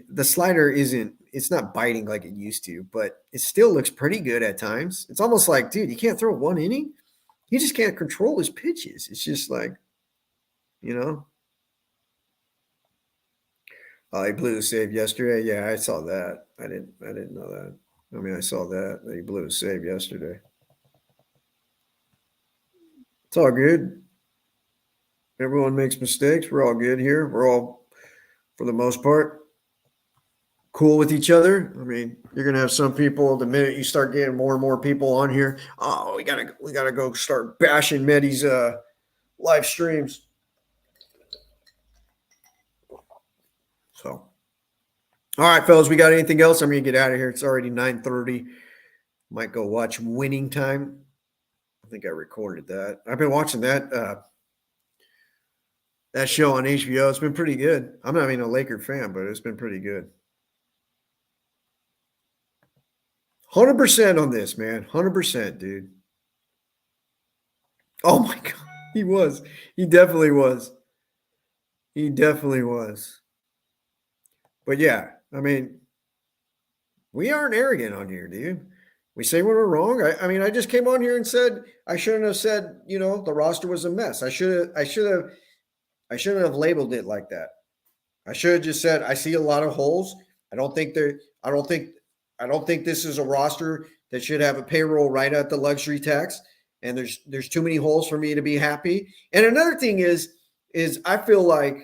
the slider it's not biting like it used to, but it still looks pretty good at times. It's almost like, dude, you can't throw 1 inning. He just can't control his pitches. It's just like, you know, he blew the save yesterday. Yeah, I saw that. I didn't know that. I mean, I saw that he blew a save yesterday. It's all good. Everyone makes mistakes. We're all good here. We're all, for the most part, cool with each other. I mean, you're gonna have some people, the minute you start getting more and more people on here, oh, we gotta go start bashing Medi's live streams. So, all right, fellas, we got anything else? I'm gonna get out of here. It's already 9:30. Might go watch Winning Time. I think I recorded that. I've been watching that show on HBO. It's been pretty good. I'm not even a Laker fan, but it's been pretty good. 100% on this, man. 100%, dude. Oh my God. He was. He definitely was. He definitely was. But yeah, I mean, we aren't arrogant on here, dude. We say when we're wrong. I mean, I just came on here and said I shouldn't have said, the roster was a mess. I shouldn't have labeled it like that. I should have just said I see a lot of holes. I don't think this is a roster that should have a payroll right at the luxury tax. And there's too many holes for me to be happy. And another thing is I feel like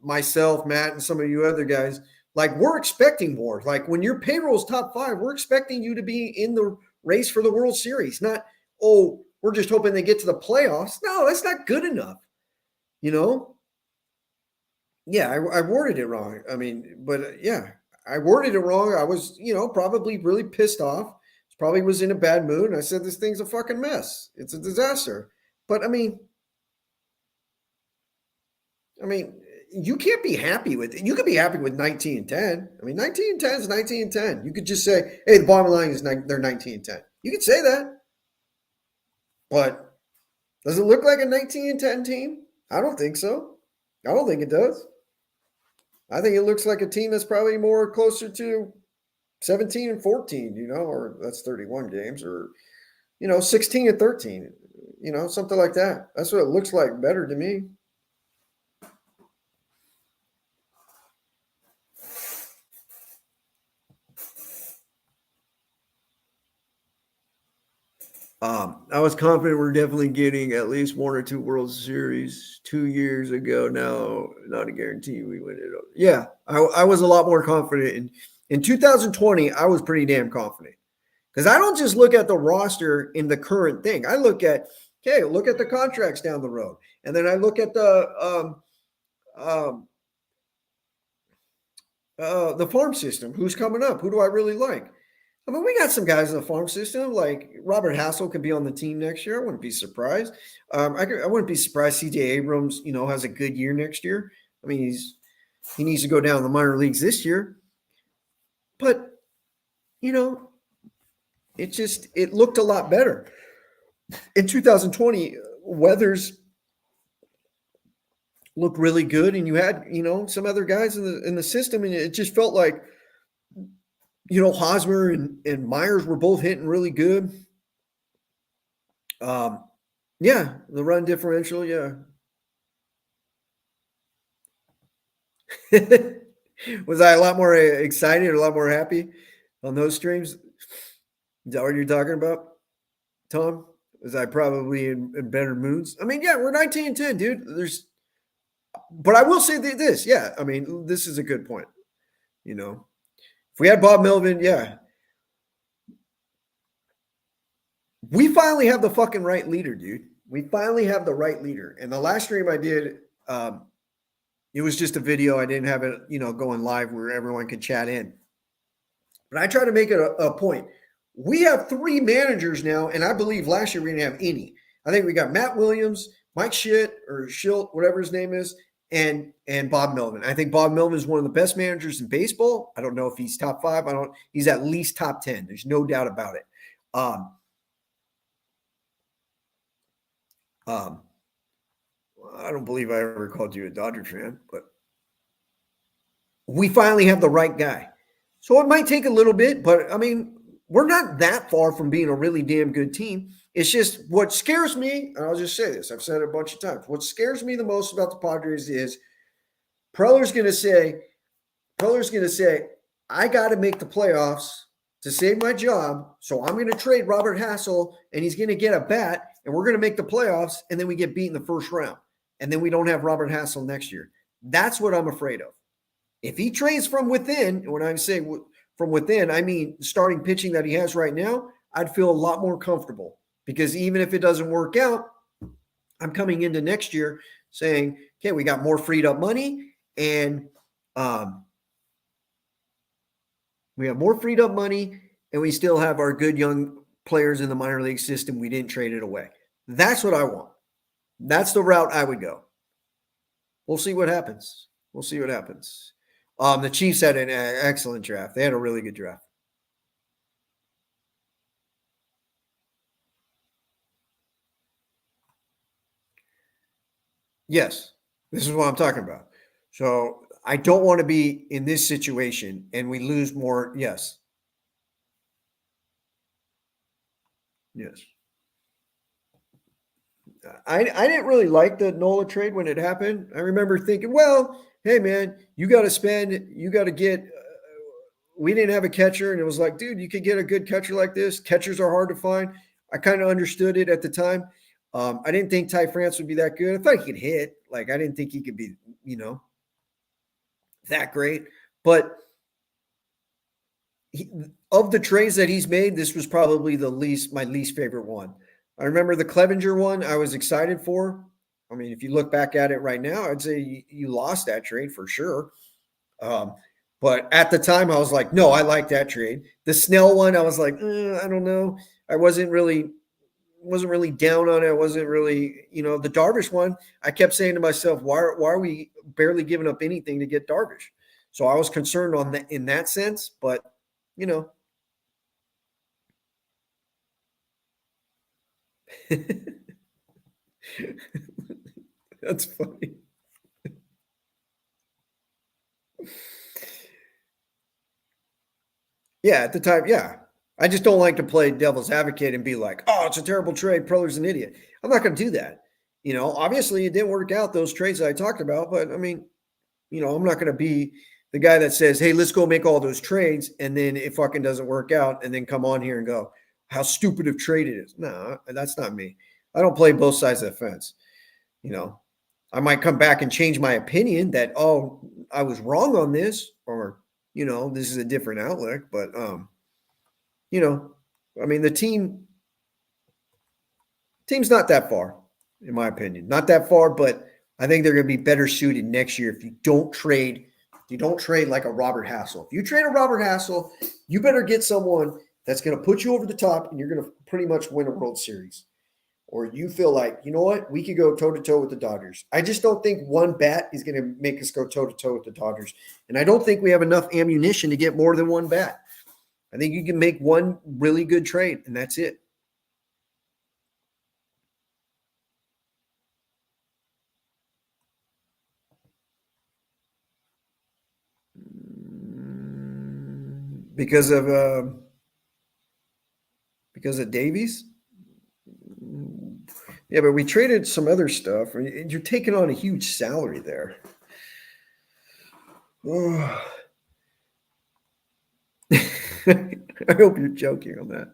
myself, Matt, and some of you other guys, like, we're expecting more. Like, when your payroll is top 5, we're expecting you to be in the race for the World Series. Not, oh, we're just hoping they get to the playoffs. No, that's not good enough. Yeah, I worded it wrong. I mean, but yeah, I worded it wrong. I was, probably really pissed off. Probably was in a bad mood. And I said, this thing's a fucking mess. It's a disaster. But I mean, you can't be happy with it. You could be happy with 19-10. I mean, 19-10 is 19-10. You could just say, hey, the bottom line is they're 19-10. You could say that. But does it look like a 19-10 team? I don't think so. I don't think it does. I think it looks like a team that's probably more closer to 17-14, or that's 31 games, or 16-13, something like that. That's what it looks like better to me. I was confident we're definitely getting at least one or two World Series 2 years ago. Now, not a guarantee we win it. Yeah, I was a lot more confident. In 2020, I was pretty damn confident because I don't just look at the roster in the current thing. I look at, look at the contracts down the road. And then I look at the farm system. Who's coming up? Who do I really like? I mean, we got some guys in the farm system, like Robert Hassel could be on the team next year. I wouldn't be surprised. I wouldn't be surprised CJ Abrams, has a good year next year. I mean, he needs to go down the minor leagues this year. But, it looked a lot better. In 2020, Weathers looked really good, and you had, some other guys in the system, and it just felt like, Hosmer and Myers were both hitting really good. Yeah, the run differential, yeah. Was I a lot more excited, a lot more happy on those streams? Is that what you're talking about, Tom? Was I probably in better moods? I mean, yeah, we're 19-10, dude. But I will say this, yeah. I mean, this is a good point. If we had Bob Melvin, yeah. We finally have the fucking right leader, dude. We finally have the right leader. And the last stream I did, it was just a video. I didn't have it, going live where everyone could chat in. But I try to make it a point. We have 3 managers now, and I believe last year we didn't have any. I think we got Matt Williams, Mike Schilt, whatever his name is, and Bob Melvin. I think Bob Melvin is one of the best managers in baseball. I don't know if he's top 5. He's at least top 10. There's no doubt about it. I don't believe I ever called you a Dodger fan, but we finally have the right guy. So it might take a little bit, but I mean, we're not that far from being a really damn good team. It's just what scares me, and I'll just say this, I've said it a bunch of times. What scares me the most about the Padres is Preller's going to say, I got to make the playoffs to save my job, so I'm going to trade Robert Hassel, and he's going to get a bat, and we're going to make the playoffs, and then we get beat in the first round, and then we don't have Robert Hassel next year. That's what I'm afraid of. If he trades from within, and when I say from within, I mean starting pitching that he has right now, I'd feel a lot more comfortable because even if it doesn't work out, I'm coming into next year saying, okay, we got more freed up money, and we have more freed up money, and we still have our good young players in the minor league system. We didn't trade it away. That's what I want. That's the route I would go. We'll see what happens. The Chiefs had an excellent draft. They had a really good draft. Yes, this is what I'm talking about. So I don't want to be in this situation and we lose more. Yes. I didn't really like the Nola trade when it happened. I remember thinking, well, hey, man, you got to get we didn't have a catcher. And it was like, dude, you could get a good catcher like this. Catchers are hard to find. I kind of understood it at the time. I didn't think Ty France would be that good. I thought he could hit. Like, I didn't think he could be, that great. But of the trades that he's made, this was probably my least favorite one. I remember the Clevenger one I was excited for. I mean, if you look back at it right now, I'd say you lost that trade for sure. But at the time, I was like, no, I like that trade. The Snell one, I was like, I don't know. I wasn't really down on it. I wasn't really, the Darvish one, I kept saying to myself, why are we barely giving up anything to get Darvish? So I was concerned on that in that sense, but That's funny. Yeah, at the time, yeah. I just don't like to play devil's advocate and be like, oh, it's a terrible trade. Preller's an idiot. I'm not going to do that. Obviously it didn't work out, those trades that I talked about, but I mean, I'm not going to be the guy that says, hey, let's go make all those trades. And then it fucking doesn't work out. And then come on here and go, how stupid of trade it is. No, that's not me. I don't play both sides of the fence. I might come back and change my opinion that, oh, I was wrong on this, or, this is a different outlook. But, I mean, the team's not that far, in my opinion. Not that far, but I think they're going to be better suited next year if you don't trade. You don't trade like a Robert Hassel. If you trade a Robert Hassel, you better get someone that's going to put you over the top and you're going to pretty much win a World Series. Or you feel like, you know what, we could go toe-to-toe with the Dodgers. I just don't think one bat is going to make us go toe-to-toe with the Dodgers. And I don't think we have enough ammunition to get more than one bat. I think you can make one really good trade, and that's it. Because of Davies? Yeah, but we traded some other stuff. You're taking on a huge salary there. Oh. I hope you're joking on that.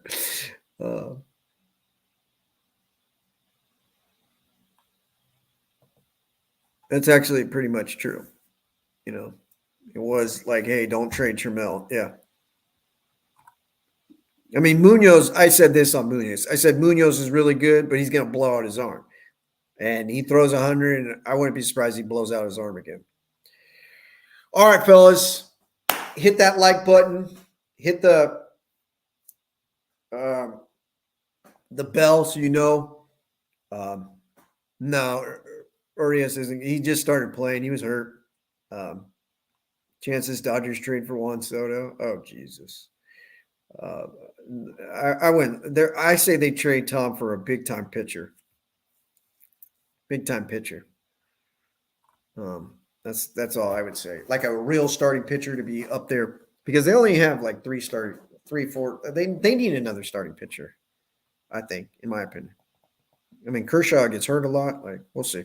That's actually pretty much true. It was like, hey, don't trade Trammell. Yeah. I mean, Munoz, I said this on Munoz. I said Munoz is really good, but he's going to blow out his arm. And he throws 100, and I wouldn't be surprised he blows out his arm again. All right, fellas. Hit that like button. Hit the bell so you know. No, Urias isn't. He just started playing. He was hurt. Chances Dodgers trade for Juan Soto. Oh, Jesus. I went there. I say they trade Tom for a big time pitcher. Big time pitcher. That's all I would say. Like a real starting pitcher to be up there, because they only have like 3, 4. They need another starting pitcher, I think, in my opinion. I mean, Kershaw gets hurt a lot. Like, we'll see.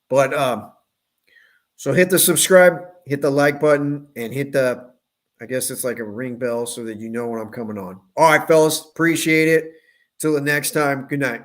But so hit the subscribe, hit the like button, and hit the, I guess it's like a ring bell so that you know when I'm coming on. All right, fellas, appreciate it. Till the next time, good night.